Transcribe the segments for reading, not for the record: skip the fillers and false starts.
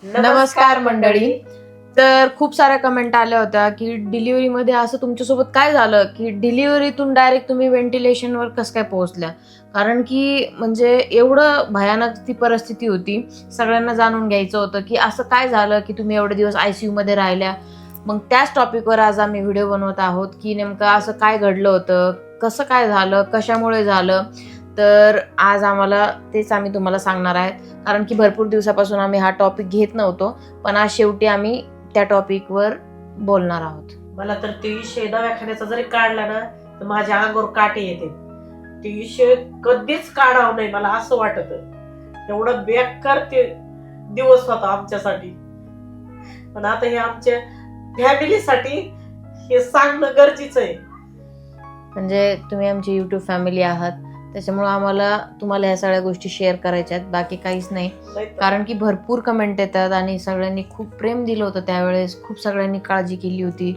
नमस्कार मंडळी. तर खूप साऱ्या कमेंट आल्या होत्या की डिलिव्हरीमध्ये असं तुमच्यासोबत काय झालं की डिलिव्हरीतून डायरेक्ट तुम्ही व्हेंटिलेशनवर कसं काय पोहोचल्या. कारण की म्हणजे एवढं भयानक ती परिस्थिती होती. सगळ्यांना जाणून घ्यायचं होतं की असं काय झालं की तुम्ही एवढे दिवस ICU मध्ये राहिल्या. मग त्याच टॉपिकवर आज आम्ही व्हिडिओ बनवत आहोत की नेमकं असं काय घडलं होतं, कसं काय झालं, कशामुळे झालं. तर आज आम्हाला तेच आम्ही तुम्हाला सांगणार आहेत. कारण की भरपूर दिवसापासून आम्ही हा टॉपिक घेत नव्हतो, पण आज शेवटी आम्ही त्या टॉपिकवर बोलणार आहोत. मला तर ते विषय दवाखान्याचा जरी काढला ना तर माझ्या अंगावर काटे येते. ते विषय कधीच काढावं नाही मला असं वाटत. एवढं बेकार ते दिवस होता आमच्यासाठी. पण आता हे आमच्या फॅमिलीसाठी हे सांगणं गरजेचं आहे. म्हणजे तुम्ही आमची युट्यूब फॅमिली आहात, त्याच्यामुळे आम्हाला तुम्हाला ह्या सगळ्या गोष्टी शेअर करायच्या आहेत, बाकी काहीच नाही. कारण की भरपूर कमेंट येतात आणि सगळ्यांनी खूप प्रेम दिलं होतं त्यावेळेस, खूप सगळ्यांनी काळजी केली होती.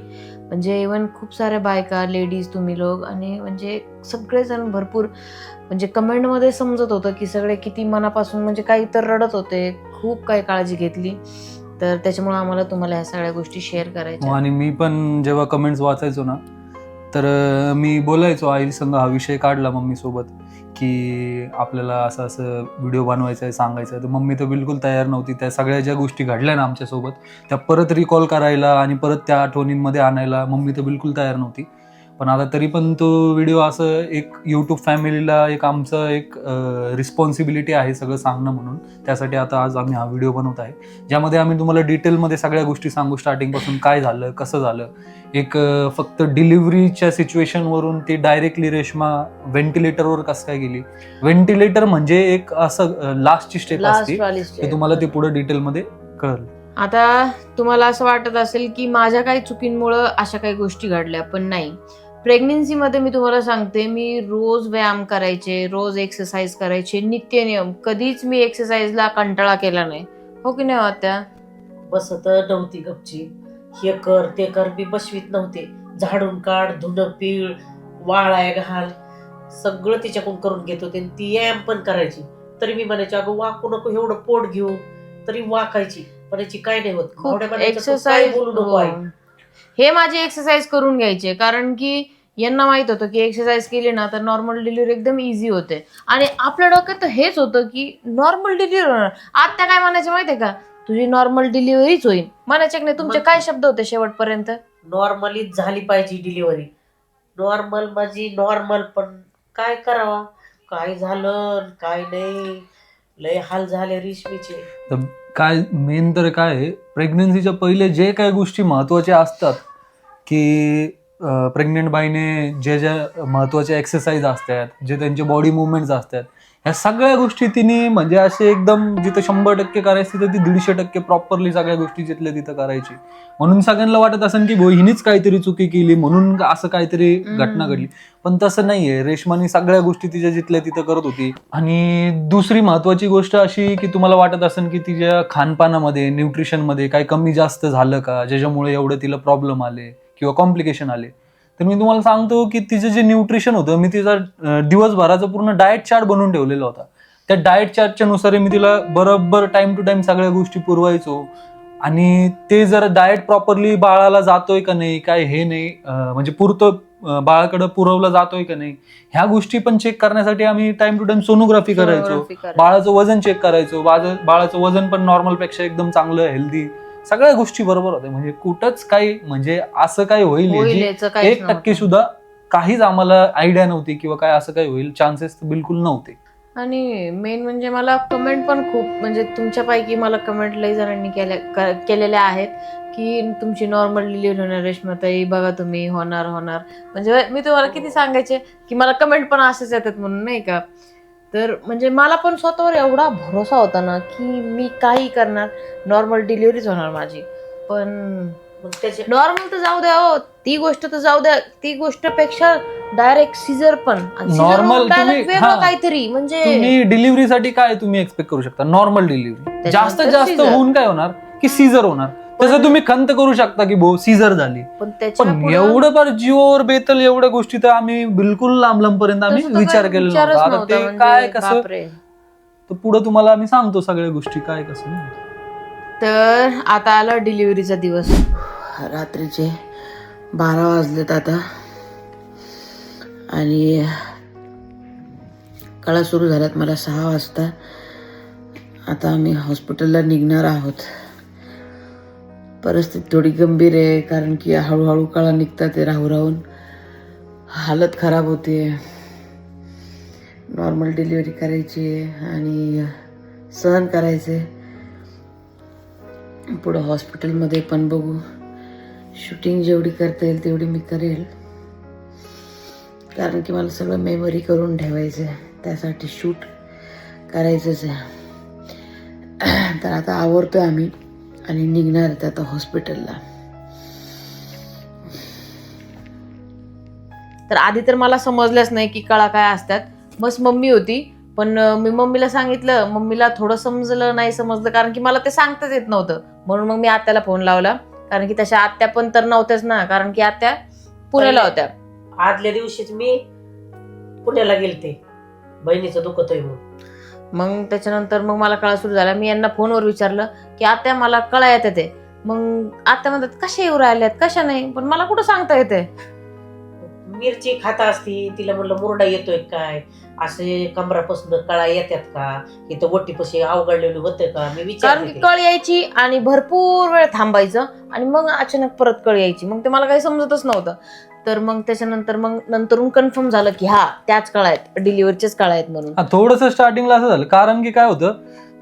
म्हणजे इव्हन खूप साऱ्या बायका, लेडीज, तुम्ही लोक आणि म्हणजे सगळेजण भरपूर म्हणजे कमेंटमध्ये समजत होतं की सगळे किती मनापासून म्हणजे काही तर रडत होते, खूप काही काळजी घेतली. तर त्याच्यामुळे आम्हाला तुम्हाला ह्या सगळ्या गोष्टी शेअर करायच्या. आणि मी पण जेव्हा कमेंट्स वाचायचो ना तर मी बोलायचो आई संग, हा विषय काढला मम्मी सोबत की आपल्याला असं असं व्हिडिओ बनवायचा आहे, सांगायचं आहे. तर मम्मी तर बिलकुल तयार नव्हती. त्या सगळ्या ज्या गोष्टी घडल्या ना आमच्यासोबत त्या परत रिकॉल करायला आणि परत त्या आठवणींमध्ये आणायला मम्मी तर बिलकुल तयार नव्हती. पण आता तरी पण तो व्हिडिओ असं एक यूट्यूब फॅमिलीला एक आमचं एक रिस्पॉन्सिबिलिटी आहे सगळं सांगणं, म्हणून त्यासाठी आता आज आम्ही हा व्हिडिओ बनवत आहे, ज्यामध्ये आम्ही तुम्हाला डिटेलमध्ये सगळ्या गोष्टी सांगू, स्टार्टिंगपासून काय झालं, कसं झालं. एक फक्त डिलिव्हरीच्या सिच्युएशनवरून ती डायरेक्टली रेश्मा व्हेंटिलेटरवर कसं काय गेली. व्हेंटिलेटर म्हणजे एक असं लास्टची स्टेप असते, ते तुम्हाला ते पुढे डिटेलमध्ये कळलं. आता तुम्हाला असं वाटत असेल की माझ्या काही चुकींमुळं अशा काही गोष्टी घडल्या, पण नाही. प्रेग्नेन्सीमध्ये मी तुम्हाला सांगते, मी रोज व्यायाम करायचे, रोज एक्सरसाइज करायचे, नित्य नियम. कधीच मी एक्सरसाइजला कंटाळा केला नाही. हो की नाही आत्या? बसत नव्हती गपची. हे कर ते कर मी बसवीत नव्हते. झाडून काढ, धुणं पीळ, वाळाय घाल, सगळं तिच्याकडून करून घेत होते. ती व्यायाम पण करायची. तरी मी म्हणायचे अगं वाकू नको, एवढं पोट घेऊ. तरी वाकायची, म्हणायची काय नाही होत. खूप एक्सरसाइज बोलू नको आई. हे माझी एक्सरसाइज करून घ्यायचे, कारण की यांना माहित होतं की एक्सरसाइज केली ना तर नॉर्मल डिलिव्हरी एकदम इझी होते. आणि आपल्या डोक्यात हेच होतं की नॉर्मल डिलिव्हरी होणार. आता काय म्हणायचं माहितीये का, तुझी नॉर्मल डिलिव्हरीच होईल म्हणायचे. नाही तुमचे काय शब्द होते शेवटपर्यंत? नॉर्मलीच झाली पाहिजे डिलिव्हरी. नॉर्मल माझी नॉर्मल, पण काय करावा, काय झालं काय नाही. लय हाल झाले रेशमीचे. तर काय मेन तर काय आहे, प्रेग्नन्सीच्या पहिले जे काही गोष्टी महत्त्वाच्या असतात की प्रेग्नेंट बाईने ज्या महत्त्वाच्या एक्सरसाइज असतात, जे त्यांचे बॉडी मुवमेंट्स असतात, ह्या सगळ्या गोष्टी तिने म्हणजे असे एकदम जिथं 100% करायची तिथं ती 150% प्रॉपरली सगळ्या गोष्टी जिथल्या तिथं करायची. म्हणून सगळ्यांना वाटत असेल की हिनीच काहीतरी चुकी केली म्हणून असं काहीतरी घटना घडली, पण तसं नाहीये. रेश्मानी सगळ्या गोष्टी तिच्या जिथल्या तिथं करत होती. आणि दुसरी महत्वाची गोष्ट अशी की तुम्हाला वाटत असेल की तिच्या खानपानामध्ये, न्यूट्रिशनमध्ये काही कमी जास्त झालं का, ज्याच्यामुळे एवढं तिला प्रॉब्लेम आले किंवा कॉम्प्लिकेशन आले. तर मी तुम्हाला सांगतो की तिचं जे न्यूट्रिशन होतं, मी तिचा दिवसभराचं पूर्ण डाएट चार्ट बनवून ठेवलेला होता. त्या डाएट चार्टच्या नुसार मी तिला बरोबर टाइम टू टाइम सगळ्या गोष्टी पुरवायचो. आणि ते जर डाएट प्रॉपरली बाळाला जातोय का नाही, काय हे नाही म्हणजे पुरतं बाळाकडे पुरवलं जातोय का नाही, ह्या गोष्टी पण चेक करण्यासाठी आम्ही टाइम टू टाइम सोनोग्राफी करायचो. बाळाचं वजन चेक करायचो. बाळाचं वजन पण नॉर्मल पेक्षा एकदम चांगलं, हेल्दी, सगळ्या गोष्टी बरोबर होत्या. म्हणजे कुठंच काही म्हणजे असं काही होईल 1% सुद्धा काहीच आम्हाला आयडिया नव्हती किंवा काय असं काही होईल चान्सेस बिलकुल नव्हते. आणि मेन म्हणजे मला कमेंट पण खूप, म्हणजे तुमच्यापैकी मला कमेंट लई जणांनी केलेल्या आहेत की तुमची नॉर्मल डिलिव्हरी होणार रेश्माताई, बघा तुम्ही होणार. म्हणजे मी तुम्हाला किती सांगायचे की मला कमेंट पण असेच येतात म्हणून, नाही का. तर म्हणजे मला पण स्वतःवर एवढा भरोसा होता ना की मी काही करणार, नॉर्मल डिलिव्हरीच होणार माझी. पण नॉर्मल तर जाऊ द्या हो, ती गोष्ट तर जाऊ द्या, ती गोष्टपेक्षा डायरेक्ट सीझर पण नॉर्मल काहीतरी. म्हणजे तुम्ही डिलिव्हरीसाठी काय तुम्ही एक्सपेक्ट करू शकता, नॉर्मल डिलिव्हरी जास्त होऊन काय होणार की सीझर होणार. तसं तुम्ही खंत करू शकता की भाऊ सीझर झाली, पण एवढं फार जीवावर बेतल एवढ्या गोष्टी तर आम्ही बिलकुल लांब पर्यंत आम्ही विचार केलेला नव्हता. ते काय कसं तर पुढे तुम्हाला आम्ही सांगतो सगळ्या गोष्टी काय कसं. तर आता आला डिलिव्हरीचा दिवस. रात्रीचे 12 वाजलेत आता आणि कळा सुरू झाल्यात मला 6 वाजता. आता आम्ही हॉस्पिटलला निघणार आहोत. परिस्थिती थोडी गंभीर आहे कारण की हळूहळू कळा निघतात ते राहून हालत खराब होते. नॉर्मल डिलिव्हरी करायची आहे आणि सहन करायचे. पुढं हॉस्पिटलमध्ये पण बघू. शूटिंग जेवढी करता येईल तेवढी मी करेल कारण की मला सगळं मेमरी करून ठेवायचं आहे. त्यासाठी शूट करायचंच आहे. तर आता आवरतोय आम्ही आणि निघणार आहेत आता हॉस्पिटलला. तर आधी तर मला समजलंच नाही की कळा काय असतात. बस मम्मी होती पण मी मम्मीला सांगितलं. मम्मीला थोडं समजलं नाही समजलं कारण की मला ते सांगताच येत नव्हतं. म्हणून मग मी आत्याला फोन लावला कारण की तशा आत्या पण तर नव्हत्याच ना कारण की आत्या पुण्याला होत्या. आदल्या दिवशीच मी पुण्याला गेलते बहिणीचं दुखतोय म्हणून. मग त्याच्यानंतर मग मला कळा सुरू झाला. मी यांना फोनवर विचारलं की आत्या मला कळा येते ते. मग आत्या म्हणतात कशा येऊ राहिल्यात कशा नाही. पण मला कुठं सांगता येते. मिरची खाता असती. तिला म्हणलं मुरडा येतोय काय असे कमरापासून कळा येतात का इथं वटीपाशी अवघडलेलं होतं का मी कारण की विचारते. कळ यायची आणि भरपूर वेळ थांबायचं आणि मग अचानक परत कळ यायची. मग ते मला काही समजतच नव्हतं. तर मग त्याच्यानंतर मग नंतरून कन्फर्म झालं की हा त्याच कळा आहेत डिलिव्हरीचेच कळा आहेत म्हणून. थोडंसं स्टार्टिंगला असं झालं कारण की काय होतं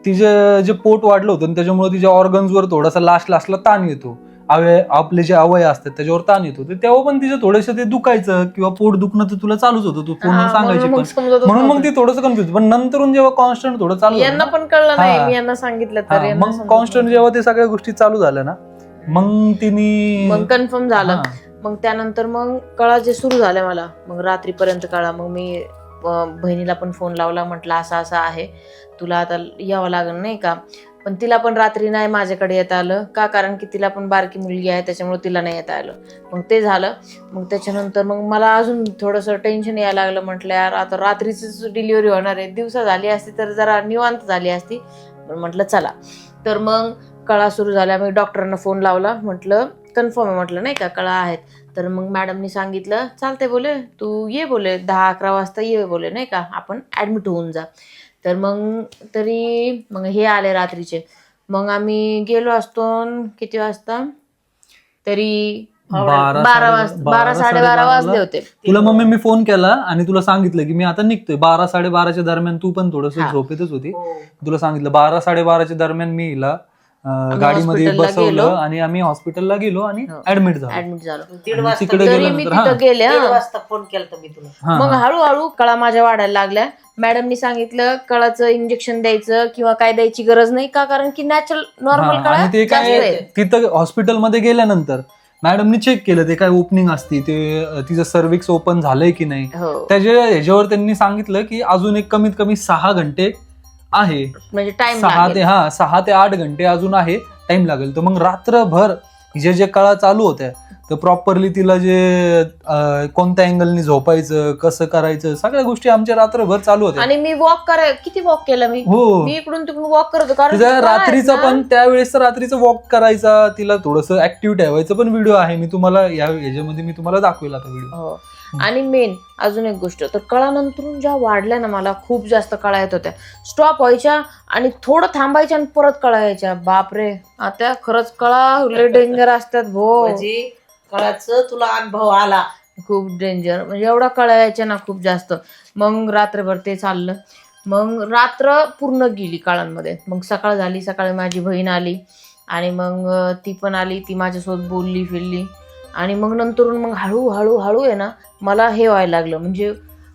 तिचे जे पोट वाढलं होतं त्याच्यामुळे तिच्या ऑर्गन्सवर थोडासा लास्टला ताण येतो. आपले जे अवय असतात त्याच्यावर ताण येतो. तेव्हा पण तिचं थोडंसं ते दुखायचं किंवा पोट दुखणं तर तुला चालूच होतं. तू फोन सांगायची पण म्हणून मग ती थोडंसं कन्फ्युज. पण नंतरून जेव्हा कॉन्स्टंट थोडं चालू यांना पण कळलं नाही. मी यांना सांगितलं तर मग कॉन्स्टंट जेव्हा ते सगळ्या गोष्टी चालू झाल्या ना मग तिने मग कन्फर्म झालं. मग त्यानंतर मग कळा जे सुरू झाल्या मला मग रात्रीपर्यंत कळा. मग मी बहिणीला पण फोन लावला. म्हटलं असं असं आहे तुला आता यावं लागेल नाही का. पण तिला पण रात्री नाही माझ्याकडे येता आलं का कारण की तिला पण बारकी मुलगी आहे त्याच्यामुळे तिला नाही येता आलं. मग ते झालं. मग त्याच्यानंतर मग मला अजून थोडंसं टेन्शन यायला लागलं. म्हटलं यार आता रात्रीचीच डिलिव्हरी होणार आहे. दिवसा झाली असती तर जरा निवांत झाली असती. म्हटलं चला. तर मग कळा सुरू झाल्या. मी डॉक्टरांना फोन लावला. म्हटलं कन्फर्म आहे म्हटलं नाही का कळा आहेत. तर मग मॅडमनी सांगितलं चालते बोले तू ये बोले 10-11 वाजता ये बोले नाही का आपण ॲडमिट होऊन जा. तर मग तरी मग हे आले रात्रीचे. मग आम्ही गेलो असतो किती वाजता तरी 12-12:30 वाजले होते. तुला मम्मी मी फोन केला आणि तुला सांगितलं की मी आता निघतोय. 12-12:30 दरम्यान तू पण थोडस झोपेतच होती. तुला सांगितलं 12-12:30 दरम्यान मी हिला गाडीमध्ये बसवलं आणि आम्ही हॉस्पिटलला गेलो आणि ऍडमिट झालो. तिकडे तरी मी तिथं गेले. 1:30 वाजता फोन केला मी तुला. मग हळूहळू कळा माझ्या वाढायला लागल्या. मॅडमनी सांगितलं कळाचं इंजेक्शन द्यायचं किंवा काय द्यायची गरज नाही का कारण की नॅचरल नॉर्मल कळा. आणि ते काय तिथं हॉस्पिटलमध्ये गेल्यानंतर मॅडमनी चेक केलं ते काय ओपनिंग असती ते तिचं सर्व्हिक्स ओपन झालंय की नाही. ह्याच्यावर त्यांनी सांगितलं की अजून एक कमीत कमी 6 घंटे आहे म्हणजे टाइम 6 ते 8 घंटे अजून आहे टाइम लागेल. तर मग रात्रभर जे कळा चालू होत्या तर प्रॉपरली तिला जे कोणत्या अँगलनी झोपायचं कसं करायचं सगळ्या गोष्टी आमच्या रात्रभर चालू होत्या. आणि मी किती वॉक केलं मी. मी इकडून तिकडून वॉक करत होतो कारण रात्रीचा पण त्यावेळेस रात्रीचा वॉक करायचा तिला थोडस ऍक्टिव्ह ठेवायचं पण व्हिडिओ आहे. मी तुम्हाला याच्यामध्ये मी तुम्हाला दाखवेल आता व्हिडिओ. आणि मेन अजून एक गोष्ट तर कळानंतर ज्या वाढल्या ना मला खूप जास्त कळा येत होत्या. स्टॉप व्हायच्या आणि थोडं थांबायच्या आणि परत कळा यायच्या. बापरे आता खरंच कळा लय डेंजर असतात भो. म्हणजे कळाचं तुला अनुभव आला खूप डेंजर म्हणजे एवढा कळा यायच्या ना खूप जास्त. मग रात्रभर ते चाललं. मग रात्र पूर्ण गेली काळांमध्ये. मग सकाळ झाली. सकाळी माझी बहीण आली आणि मग ती पण आली. ती माझ्यासोबत बोलली फिरली आणि मग नंतरून मग हळू आहे ना मला हे व्हायला लागलं म्हणजे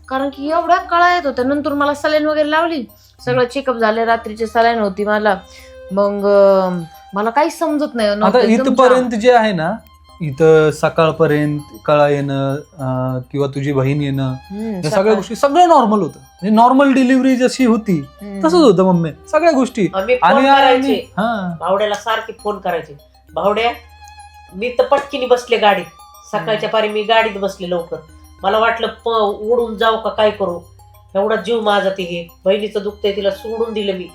कारण की एवढ्या कळा येत होत्या. नंतर मला सलाईन वगैरे लावली. सगळं चेकअप झाले. रात्रीची सलाईन होती मला. मग मला काहीच समजत नाही. आता इथपर्यंत जे आहे ना इथं सकाळपर्यंत कळा येणं किंवा तुझी बहीण येणं या सगळ्या गोष्टी सगळं नॉर्मल होतं. म्हणजे नॉर्मल डिलिव्हरी जशी होती तसंच होतं मम्मी सगळ्या गोष्टी. आणि भावड्याला सारखी फोन करायचे. भावड्या मी तर पटकीने बसले गाडीत. सकाळच्या पारी मी गाडीत बसले लवकर. मला वाटलं उडून जाऊ का काय करू. एवढा जीव माझा ती हे बहिणीचं दुखतंय तिला सोडून दिलं मी.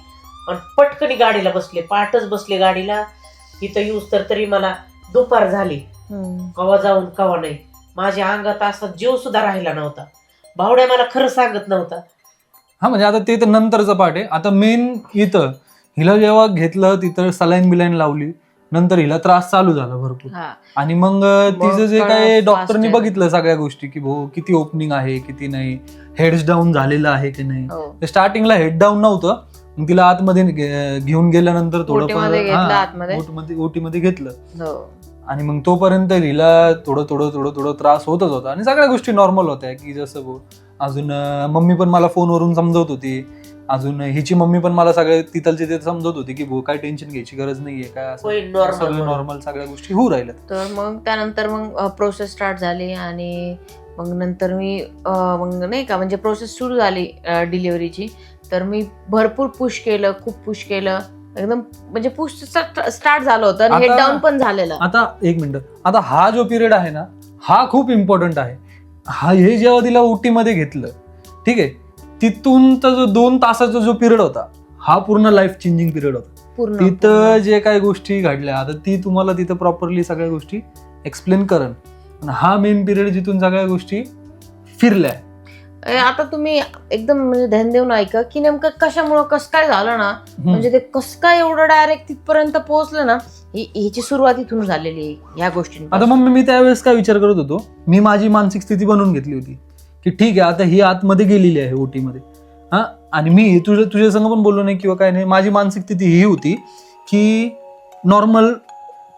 आणि पटकनी गाडीला बसले, पहाटच बसले गाडीला. इथं येऊस तरी मला दुपार झाली. कवा जाऊन कवा नाही. माझ्या अंगात असा जीव सुद्धा राहिला नव्हता. भावड्या मला खरं सांगत नव्हता. हा म्हणजे आता ते तर नंतरचं पार्ट आहे. आता मेन इथं हिला जेव्हा घेतलं तिथं सलाईन बिलाईन लावली, नंतर हिला त्रास चालू झाला भरपूर. आणि मग तिचं जे काय डॉक्टरनी बघितलं सगळ्या गोष्टी की भाऊ किती ओपनिंग आहे किती नाही, हेड्स डाऊन झालेलं आहे की नाही. स्टार्टिंगला हेड डाऊन नव्हतं, मग तिला आतमध्ये घेऊन गेल्यानंतर थोडंफार ओटीमध्ये घेतलं. आणि मग तोपर्यंत हिला थोडं त्रास होतच होता आणि सगळ्या गोष्टी नॉर्मल होत्या की जसं अजून मम्मी पण मला फोनवरून समजवत होती, अजून हिची मम्मी पण मला सगळे तिथलचे ते समजवत होती की भाऊ काय टेन्शन घ्यायची गरज नाहीये, काय सगळं नॉर्मल सगळ्या गोष्टी होऊ राहिल्या. तर मग त्यानंतर मग प्रोसेस स्टार्ट झाली आणि मग नंतर मी मग नाही का म्हणजे प्रोसेस सुरू झाली डिलिव्हरीची. तर मी भरपूर पुश केलं, खूप पुश केलं एकदम, म्हणजे पुश स्टार्ट झालं होतं आणि हेड डाऊन पण झालेलं. आता एक मिनिट, आता हा जो पिरियड आहे ना हा खूप इम्पॉर्टंट आहे. हे जेव्हा तिला ओटी मध्ये घेतलं, ठीक आहे, तिथूनचा जो 2 तासाचा जो पिरियड होता हा पूर्ण लाईफ चेंजिंग पिरियड होता. तिथं जे काही गोष्टी घडल्या आता ती तुम्हाला तिथं प्रॉपरली सगळ्या गोष्टी एक्सप्लेन करन. हा मेन पिरियड जिथून सगळ्या गोष्टी फिरल्या. आता तुम्ही एकदम म्हणजे ध्यान देऊन ऐका की नेमकं कशामुळं कसं काय झालं ना, म्हणजे ते कसं काय एवढं डायरेक्ट तिथपर्यंत पोहोचलं ना, ह्याची सुरुवात इथून झालेली आहे या गोष्टी. आता मग मी त्यावेळेस काय विचार करत होतो, मी माझी मानसिक स्थिती बनवून घेतली होती की ठीक आहे आता ही आतमध्ये गेलेली आहे ओटीमध्ये. हा, आणि मी तुझ्या संग पण बोललो नाही किंवा काय नाही. माझी मानसिक स्थिती ही होती की नॉर्मल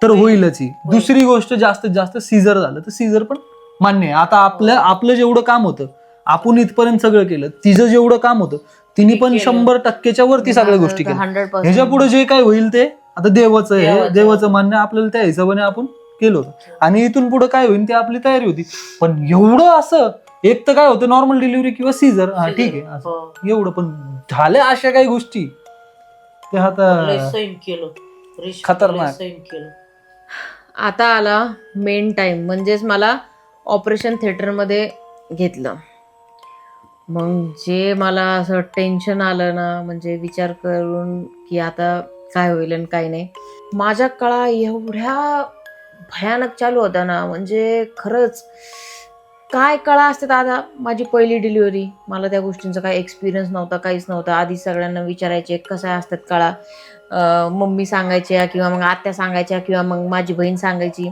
तर होईलच ही. दुसरी गोष्ट जास्तीत जास्त सीझर झालं तर सीझर पण मान्य आहे. आता आपलं जेवढं काम होतं आपण इथपर्यंत सगळं केलं, तिचं जेवढं काम होतं तिने पण 100%च्या वरती सगळ्या गोष्टी केल्या. ह्याच्या पुढे जे काय होईल ते आता देवाचं आहे, देवाचं मान्य, आपल्याला त्या हिशोबाने आपण केलं होतं आणि इथून पुढे काय होईल ते आपली तयारी होती. पण एवढं असं एक तर काय होतं नॉर्मल डिलिव्हरी किंवा सीझर, हा ठीक आहे असं एवढं, पण झाल्या अशा काही गोष्टी ते आता खतरनाक. आता आला मेन टाइम, म्हणजेच मला ऑपरेशन थिएटर मध्ये घेतलं. मग जे मला असं टेन्शन आलं ना, म्हणजे विचार करून की आता काय होईल आणि काय नाही. माझ्या कळा एवढ्या भयानक चालू होता ना, म्हणजे खरंच काय कळा असतात. आता माझी पहिली डिलिव्हरी, मला त्या गोष्टींचा काही एक्सपिरियन्स नव्हता, काहीच नव्हतं. आधी सगळ्यांना विचारायचे कशा असतात कळा, मम्मी सांगायच्या किंवा मग आत्या सांगायच्या किंवा मग माझी बहीण सांगायची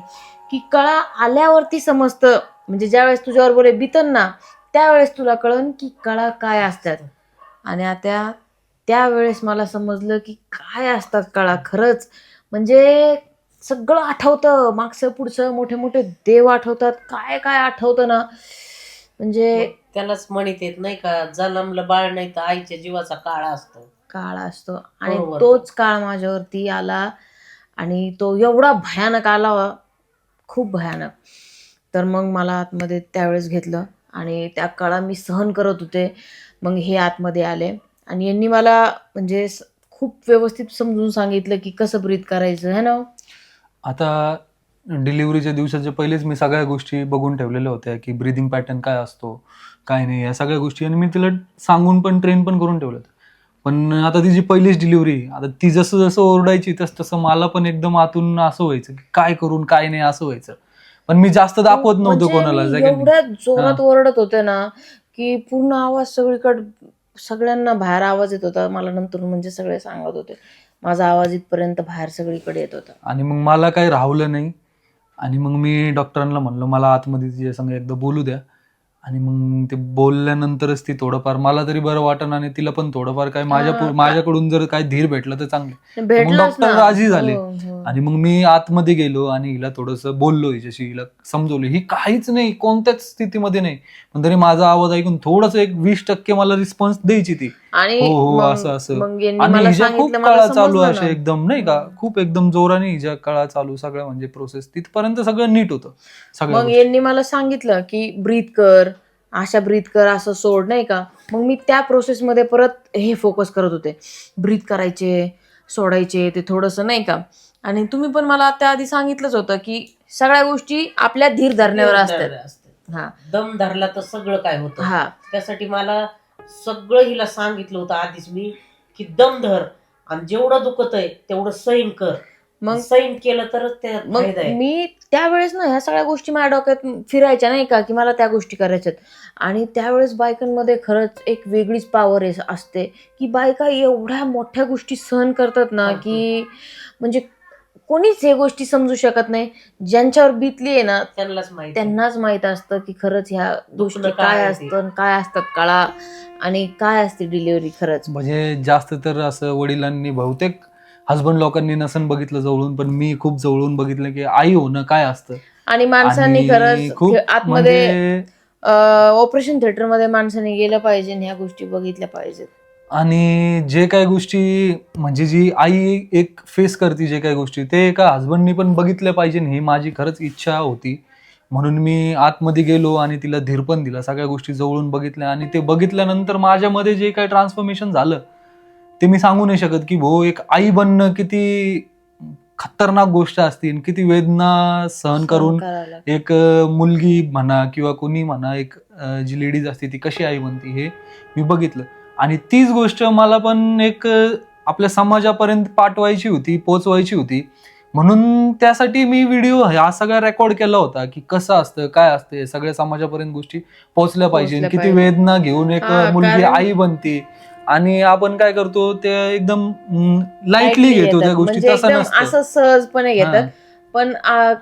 की कळा आल्यावरती समजतं, म्हणजे ज्यावेळेस तुझ्यावर बोले बितन ना त्यावेळेस तुला कळन की कळा काय असतात. आणि आता त्यावेळेस मला समजलं की काय असतात कळा. खरंच म्हणजे सगळं आठवतं, मागचं पुढचं, मोठे मोठे देव आठवतात, काय काय आठवतं ना. म्हणजे त्यालाच म्हणत येत नाही का, जन्मलं बाळ नाही तर आईच्या जीवाचा काळ असतो. आणि तोच काळ माझ्यावरती आला आणि तो एवढा भयानक आला, खूप भयानक. तर मग मला आतमध्ये त्यावेळेस घेतलं आणि त्या काळा मी सहन करत होते. मग हे आतमध्ये आले आणि यांनी मला म्हणजे खूप व्यवस्थित समजून सांगितलं की कसं ब्रीथ करायचं है ना. आता डिलिव्हरीच्या दिवसाच्या पहिलेच मी सगळ्या गोष्टी बघून ठेवलेल्या होत्या की ब्रीदिंग पॅटर्न काय असतो काय नाही, या सगळ्या गोष्टी आणि मी तिला सांगून पण ट्रेन पण करून ठेवलं. पण आता तिची पहिलीच डिलिव्हरी, आता ती जसं जसं ओरडायची तसं मला पण एकदम आतून असं व्हायचं की काय करून काय नाही असं व्हायचं. पण मी जास्त दाखवत नव्हतो कोणाला. एवढ्या जोरात ओरडत होते ना की पूर्ण आवाज सगळीकडे, सगळ्यांना बाहेर आवाज येत होता. मला नंतर म्हणजे सगळे सांगत होते माझा आवाज इथपर्यंत बाहेर सगळीकडे येत होता. आणि मग मला काही राहवलं नाही आणि मग मी डॉक्टरांना म्हणलं मला आतमध्ये तिच्या संग एकदा बोलू द्या. आणि मग ते बोलल्यानंतरच ती थोडंफार मला तरी बरं वाटन आणि तिला पण थोडंफार काय माझ्याकडून जर काय धीर भेटलं तर चांगलं. मग डॉक्टर राजी झाले आणि मग मी आतमध्ये गेलो आणि हिला थोडंसं बोललो, हिच्याशी हिला समजवलं ही काहीच नाही कोणत्याच स्थितीमध्ये नाही, पण तरी माझा आवाज ऐकून थोडस 20% मला रिस्पॉन्स द्यायची ती. हो असं आणि हिच्या खूप कळा चालू असे एकदम नाही का, खूप एकदम जोराने हिच्या कळा चालू सगळं, म्हणजे प्रोसेस तिथपर्यंत सगळं नीट होतं. मग यांनी मला सांगितलं की ब्रीथ कर, अशा ब्रीथ कर, असं सोड नाही का. मग मी त्या प्रोसेसमध्ये परत हे फोकस करत होते, ब्रीथ करायचे सोडायचे ते थोडंसं नाही का. आणि तुम्ही पण मला त्याआधी सांगितलंच होतं की सगळ्या गोष्टी आपल्या धीर धरण्यावर असतात. हा, दम धरला तर सगळं काय होतं. हा, त्यासाठी मला सगळं हिला सांगितलं होतं आधीच मी की दम धर, आणि जेवढं दुखत आहे तेवढं सैन कर. मग सैन केलं तरच त्यात मग फायदा आहे. मी त्यावेळेस ना ह्या सगळ्या गोष्टी माझ्या डोक्यात फिरायच्या नाही का, की मला त्या गोष्टी करायच्यात. आणि त्यावेळेस बायकांमध्ये खरंच एक वेगळीच पॉवर असते, की बायका एवढ्या मोठ्या गोष्टी सहन करतात ना, की म्हणजे कोणीच हे गोष्टी समजू शकत नाही. ज्यांच्यावर बीतली आहे ना त्यांनाच माहिती. त्यांनाच माहित असतं की खरंच ह्या गोष्टी दुखणं काय काय आहे असतं, काय असतात कळा, आणि काय असते डिलिव्हरी खरंच. म्हणजे जास्त तर असं वडिलांनी बहुतेक हसबंड लोकांनी नसन बघितलं जवळून, पण मी खूप जवळून बघितलं की आई होणं काय असतं. आणि माणसांनी आणि खरंच खूप आतमध्ये म्हणजे ऑपरेशन थिएटर मध्ये माणसाने गेलं पाहिजे आणि ह्या गोष्टी बघितल्या पाहिजेत. आणि जे काही गोष्टी म्हणजे जी आई एक फेस करते, जे काही गोष्टी ते एका हसबंडनी पण बघितल्या पाहिजे, ही माझी खरंच इच्छा होती. म्हणून मी आतमध्ये गेलो आणि तिला धीर पण दिला, सगळ्या गोष्टी जवळून बघितल्या. आणि ते बघितल्यानंतर माझ्यामध्ये जे काही ट्रान्सफॉर्मेशन झालं ते मी सांगू नाही शकत, की भाऊ एक आई बनणं किती खतरनाक गोष्ट असते, किती वेदना सहन करून करावं लागतं. एक मुलगी म्हणा किंवा कोणी म्हणा, एक जी लेडीज असते ती कशी आई बनते हे मी बघितलं. आणि तीच गोष्ट मला पण एक आपल्या समाजापर्यंत पाठवायची होती, पोचवायची होती. म्हणून त्यासाठी मी व्हिडिओ हा सगळा रेकॉर्ड केला होता, की कसं असतं, काय असतं, हे सगळ्या समाजापर्यंत गोष्टी पोहोचल्या पाहिजे. पोहोचल्या किती पाहिजे. वेदना घेऊन एक हा, मुलगी कारण- आई बनते आणि आपण काय करतो ते एकदम लाईटली Lightly घेतो त्या घेतात. गोष्टी. म्हणजे तसं एकदम नसतं. असं सहजपणे घेतात. हा. पण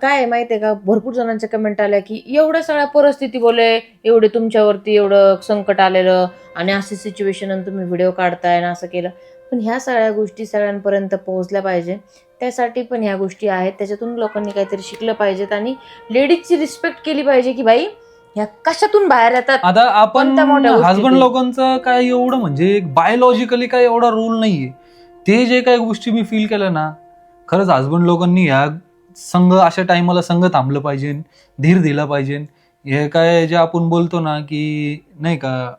काय आहे माहितीये का, भरपूर जणांच्या कमेंट आल्या की एवढ्या सगळ्या परिस्थिती बोले, एवढे तुमच्यावरती एवढं संकट आलेलं आणि अशी सिच्युएशन तुम्ही व्हिडिओ काढताय आणि असं केलं. पण ह्या सगळ्या गोष्टी सगळ्यांपर्यंत पोहोचल्या पाहिजे, त्यासाठी पण ह्या गोष्टी आहेत. त्याच्यातून लोकांनी काहीतरी शिकलं पाहिजेत आणि लेडीजची रिस्पेक्ट केली पाहिजे, की बाई ह्या कशातून बाहेर येतात. आता आपण कोणत्या मोठ्या हसबंड गोष्टीतून? लोकांचं काय एवढं म्हणजे बायोलॉजिकली काय एवढा रोल नाहीये. ते जे काही गोष्टी मी फील केल्या ना, खरंच हसबंड लोकांनी ह्या संघ अशा टायमाला संघ थांबलं पाहिजे, धीर दिला पाहिजे. हे काय जे आपण बोलतो ना की नाही का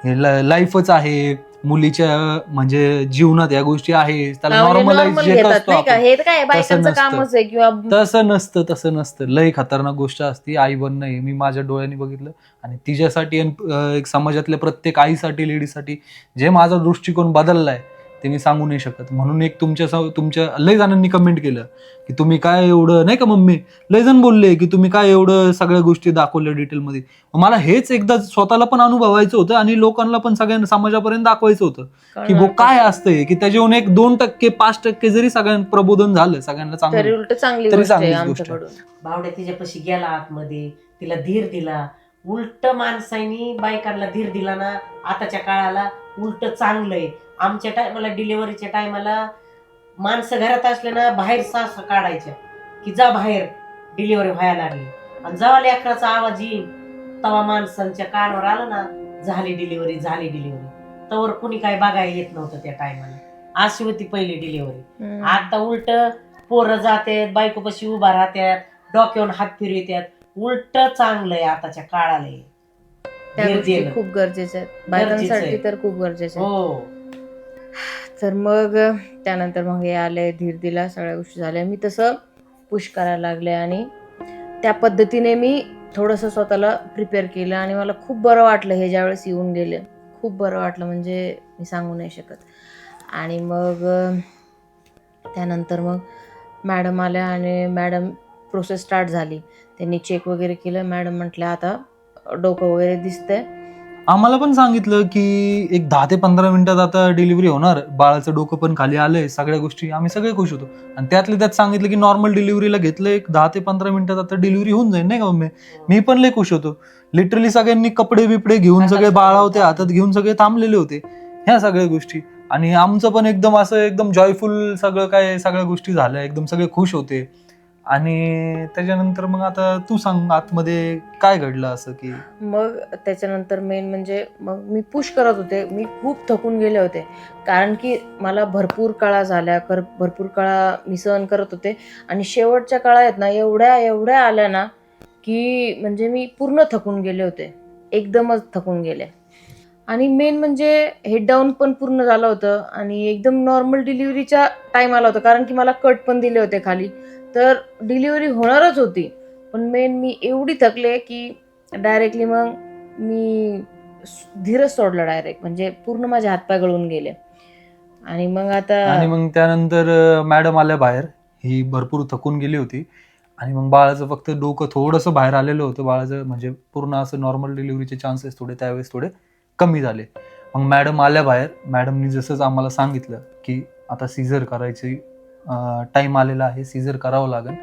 हे लाईफच आहे मुलीच्या म्हणजे जीवनात या गोष्टी आहे, त्याला नॉर्मलाइज नॉर्मल जे घेतात करतो नाही का, आपण हे तर काय बायकांचं नसतं. कामच आहे. किंवा तसं नसतं. लय खतरनाक गोष्ट असते आई बनणं, हे मी माझ्या डोळ्यांनी बघितलं. आणि तिच्यासाठी आणि एक समाजातल्या प्रत्येक आईसाठी, लेडीसाठी जे माझा दृष्टिकोन बदललाय ते मी सांगू नाही शकत. म्हणून एक तुमच्या लय जणांनी कमेंट केलं की तुम्ही काय एवढं नाही का मम्मी, लय जण बोलले की तुम्ही काय एवढं सगळ्या गोष्टी दाखवल्या डिटेलमध्ये. मला हेच एकदा स्वतःला पण अनुभवायचं होतं आणि लोकांना पण सगळ्या समाजापर्यंत दाखवायचं होतं की भाऊ काय असतंय, की त्याच्याहून एक 2%, 5% जरी सगळ्यांना प्रबोधन झालं, सगळ्यांना तरी चांगलं, उलट चांगली तरी गोष्ट आहे चांगलीच गोष्ट आहे. आमच्याकडून. भावड्या तिच्यापाशी गेला आतमध्ये, तिला धीर दिला. उलट माणसांनी बायकांना धीर दिला ना आताच्या काळाला उलट चांगलंय. आमच्या टायमाला डिलिव्हरीच्या टायमाला माणसं घरात असले ना बाहेर सासा काढायच्या की जा बाहेर डिलिव्हरी व्हायला लागली. आणि जेव्हा लेकराचा आवाज येईल तेव्हा माणसांच्या कानावर आलं ना झाली डिलिव्हरी, झाली डिलिव्हरी, तवर कुणी काय बघायला येत नव्हतं त्या टायमाला. अशी होती पहिली डिलिव्हरी. आता उलट पोरं जातात, बायकोपाशी उभा राहतात, डोक्यावर हात फिरवतात. उलट चांगलंय आताच्या काळाला हे. त्या धीर गोष्टी दिलं. खूप गरजेच्या आहेत गरजेचं बायकांसाठी, आहे. तर खूप गरजेच्या आहेत. हो. तर मग त्यानंतर मग हे आले, धीर दिला, सगळ्या गोष्टी झाल्या. मी तसं पुश करायला लागले आणि त्या पद्धतीने मी थोडंसं स्वतःला प्रिपेअर केलं आणि मला खूप बरं वाटलं हे ज्यावेळेस येऊन गेले. खूप बरं वाटलं म्हणजे मी सांगू नाही शकत. आणि मग त्यानंतर मग मॅडम आल्या आणि मॅडम प्रोसेस स्टार्ट झाली. त्यांनी चेक वगैरे केलं. मॅडम म्हटल्या आता डोकं वगैरे दिसतंय. आम्हाला पण सांगितलं की एक 10 ते 15 मिनिटात आता डिलिव्हरी होणार, बाळाचं डोकं पण खाली आलंय, सगळ्या गोष्टी. आम्ही सगळे खुश होतो. आणि त्यातल्या त्यात सांगितलं की नॉर्मल डिलिव्हरीला घेतलं, एक 10 ते 15 मिनिटात आता डिलिव्हरी होऊन जाईल नाही का मम्मी. मी पण लय खुश होतो. लिटरली सगळ्यांनी कपडे बिपडे घेऊन सगळे बाळा होते हातात घेऊन सगळे थांबलेले होते ह्या सगळ्या गोष्टी. आणि आमचं पण एकदम असं एकदम जॉयफुल सगळं काय सगळ्या गोष्टी झाल्या, एकदम सगळे खुश होते. आणि त्याच्यानंतर मग आता तू सांग आतमध्ये काय घडलं असं की. मग त्याच्यानंतर मेन म्हणजे मग मी पुश करत होते. मी खूप थकून गेले होते, कारण की मला भरपूर कळा झाल्या, भरपूर कळा मी सहन करत होते. आणि शेवटच्या कळा आहेत ना एवढ्या आल्या ना की म्हणजे मी पूर्ण थकून गेले होते, एकदमच थकून गेले. आणि मेन म्हणजे हेड डाऊन पण पूर्ण झालं होतं आणि एकदम नॉर्मल डिलिव्हरीचा टाइम आला होता, कारण की मला कट पण दिले होते खाली, तर डिलिव्हरी होणारच होती. पण मेन मी एवढी थकले की डायरेक्टली मग मी धीरच सोडला डायरेक्ट. म्हणजे पूर्ण माझे हातपाय गळून गेले. आणि मग आता आणि मग त्यानंतर मॅडम आल्या बाहेर. ही भरपूर थकून गेली होती आणि मग बाळाचं फक्त डोकं थोडंसं बाहेर आलेलं होतं. बाळाचं म्हणजे पूर्ण असं नॉर्मल डिलिव्हरीचे चान्सेस त्यावेळेस थोडे कमी झाले. मग मॅडम आल्या बाहेर. मॅडमनी जसंच आम्हाला सांगितलं की आता सीझर करायची टाइम आलेला आहे, सीझर करावं लागेल.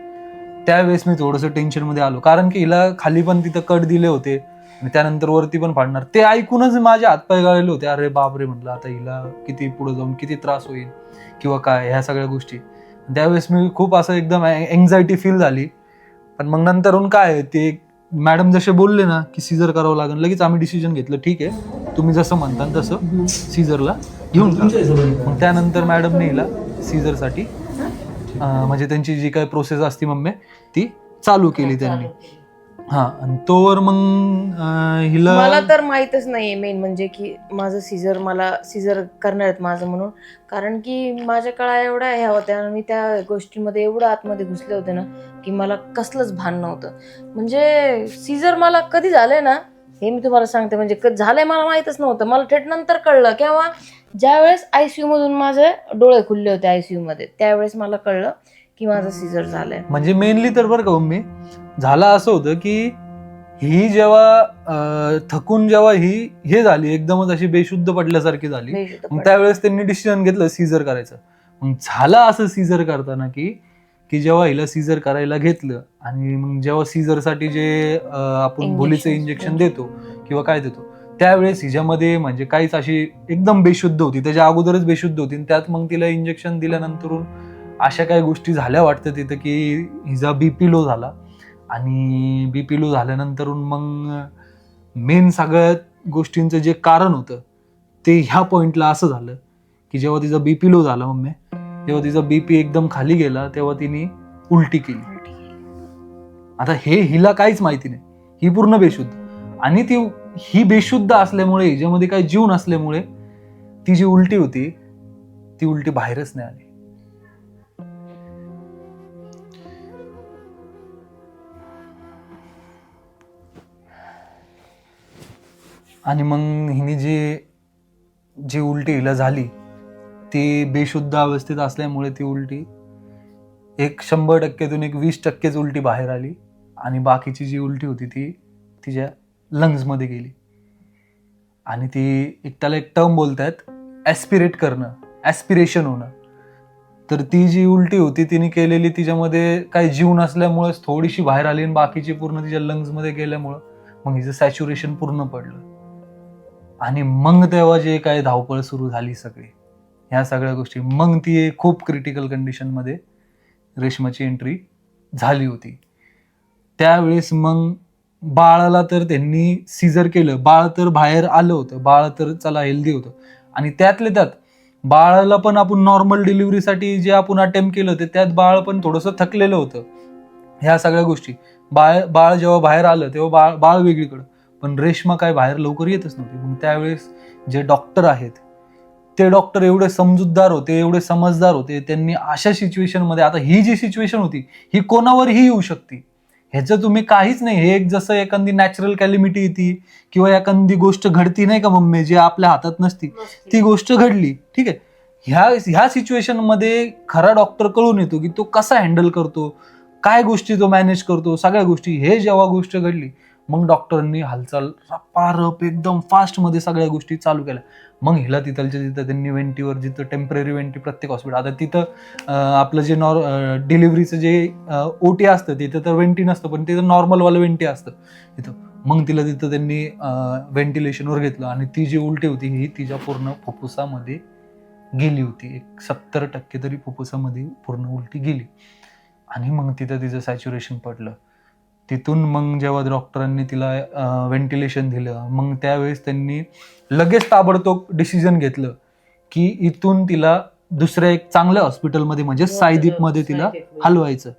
त्यावेळेस मी थोडंसं टेन्शनमध्ये आलो, कारण की हिला खाली पण तिथं कट दिले होते आणि त्यानंतर वरती पण फाडणार. ते ऐकूनच माझे हातपाय गळले होते. अरे बापरे म्हटलं, आता हिला किती पुढे जाऊन किती त्रास होईल किंवा काय, ह्या सगळ्या गोष्टी. त्यावेळेस मी खूप असं एकदम एन्झायटी फील झाली. पण मग नंतरून काय ते मॅडम जसे बोलले ना की सीझर करावं लागेल, लगेच आम्ही डिसिजन घेतलं, ठीक आहे तुम्ही जसं म्हणता तसं सीझरला घेऊन जा. मग त्यानंतर मॅडमने हिला सीझरसाठी म्हणजे त्यांची जी काही प्रोसेस असते मम्मी ती चालू केली त्यांनी. हा, आणि तोवर मग हिला मला तर माहीतच नाहीये मेन म्हणजे की माझं सीझर, मला सीझर करणार आहेत माझं म्हणून. कारण की माझ्या काळा एवढ्या ह्या होत्या आणि मी त्या गोष्टींमध्ये एवढं आतमध्ये घुसले होते ना की मला कसलंच भान नव्हतं. म्हणजे सीझर मला कधी झालंय ना हे मी तुम्हाला सांगते, म्हणजे कधी झालंय मला माहीतच नव्हतं. मला थेट नंतर कळलं, केव्हा ज्यावेळेस ICU मधून माझे डोळे खुलले होते ICU मध्ये, त्यावेळेस मला कळलं की माझं सीझर झालंय. म्हणजे मेनली तर बरं का मम्मी, झालं असं होतं की ही जेव्हा थकून जेव्हा ही हे झाली, एकदमच अशी बेशुद्ध पडल्यासारखी झाली, मग त्यावेळेस त्यांनी डिसिजन घेतलं सीझर करायचं. मग झालं असं सीझर करताना की जेव्हा हिला सीझर करायला घेतलं आणि मग जेव्हा सीझरसाठी जे आपण भोलीचं इंजेक्शन देतो किंवा काय देतो, त्यावेळेस हिच्यामध्ये म्हणजे काहीच अशी एकदम बेशुद्ध होती, त्याच्या अगोदरच बेशुद्ध होती. आणि त्यात मग तिला इंजेक्शन दिल्यानंतरून अशा काही गोष्टी झाल्या वाटतं तिथं की हिचा BP लो झाला. आणि BP लो झाल्यानंतर मग मेन सगळ्या गोष्टींचं जे कारण होतं ते ह्या पॉइंटला असं झालं की जेव्हा तिचा BP लो झाला मम्मी, जेव्हा तिचा BP एकदम खाली गेला तेव्हा तिने उलटी केली. आता हे हिला काहीच माहिती नाही, ही पूर्ण बेशुद्ध. आणि ही बेशुद्ध असल्यामुळे, हिच्यामध्ये काही जीव नसल्यामुळे ती जी उलटी होती ती उलटी बाहेरच नाही आली. आणि मग हिने जी उलटी हिला झाली ती बेशुद्ध अवस्थेत असल्यामुळे ती उलटी 100%तून 20%च उलटी बाहेर आली. आणि बाकीची जी उलटी होती ती तिच्या लंग्समध्ये गेली. आणि त्याला एक टर्म बोलतात ऍस्पिरेट करणं, ऍस्पिरेशन होणं. तर ती जी उलटी होती तिने केलेली, तिच्यामध्ये काही जीव नसल्यामुळेच थोडीशी बाहेर आली आणि बाकीची पूर्ण तिच्या लंग्समध्ये गेल्यामुळं मग हिचं सॅच्युरेशन पूर्ण पडलं. आणि मग तेव्हा जे काय धावपळ सुरू झाली सगळी, ह्या सगळ्या गोष्टी, मग ती खूप क्रिटिकल कंडिशनमध्ये रेश्माची एंट्री झाली होती. त्यावेळेस मग बाळाला तर त्यांनी सीझर केलं, बाळ तर बाहेर आलं होतं, बाळ तर चला हेल्दी होतं. आणि त्यातल्या त्यात बाळाला पण आपण नॉर्मल डिलिव्हरीसाठी जे आपण अटेम्प्ट केलं होतं त्यात बाळ पण थोडंसं थकलेलं होतं. ह्या सगळ्या गोष्टी, बाळ जेव्हा बाहेर आलं तेव्हा बाळ वेगळीकडं, पण रेश्मा काय बाहेर लवकर येतच नव्हती. मग त्यावेळेस जे डॉक्टर आहेत ते डॉक्टर एवढे समजूतदार होते, एवढे समजदार होते, त्यांनी अशा सिच्युएशनमध्ये, आता ही जी सिच्युएशन होती ही कोणावरही येऊ शकते, ह्याचं तुम्ही काहीच नाही, हे एक जसं एखादी नॅचरल कॅलिमिटी येते किंवा एखादी गोष्ट घडती नाही का मम्मी, जी आपल्या हातात नसती, ती गोष्ट घडली, ठीक आहे. ह्या सिच्युएशन मध्ये खरा डॉक्टर कळून येतो की तो कसा हँडल करतो, काय गोष्टी तो मॅनेज करतो, सगळ्या गोष्टी. हे जेव्हा गोष्ट घडली मग डॉक्टरांनी हालचाल रपारप एकदम फास्ट मध्ये सगळ्या गोष्टी चालू केल्या. मग हिला तिथं त्यांनी वेंटीवर, जिथं टेम्पररी वेंटी प्रत्येक हॉस्पिटल, आता तिथं आपलं जे डिलिव्हरीचं जे OT असतं तिथं तर वेंटी नसतं, पण तिथं नॉर्मलवालं वेंटी असतं तिथं. मग तिला तिथं त्यांनी व्हेंटिलेशनवर घेतलं आणि ती जी उलटी होती ही तिच्या पूर्ण फुफ्फुसामध्ये गेली होती. 70% तरी फुफ्फुसामध्ये पूर्ण उलटी गेली. आणि मग तिचं सॅच्युरेशन पडलं. तिथून मग जेव्हा डॉक्टरांनी तिला व्हेंटिलेशन दिलं, मग त्यावेळेस त्यांनी लगेच ताबडतोब डिसिजन घेतलं की इथून तिला दुसऱ्या एक चांगल्या हॉस्पिटलमध्ये म्हणजे सायदीपमध्ये तिला हलवायचं.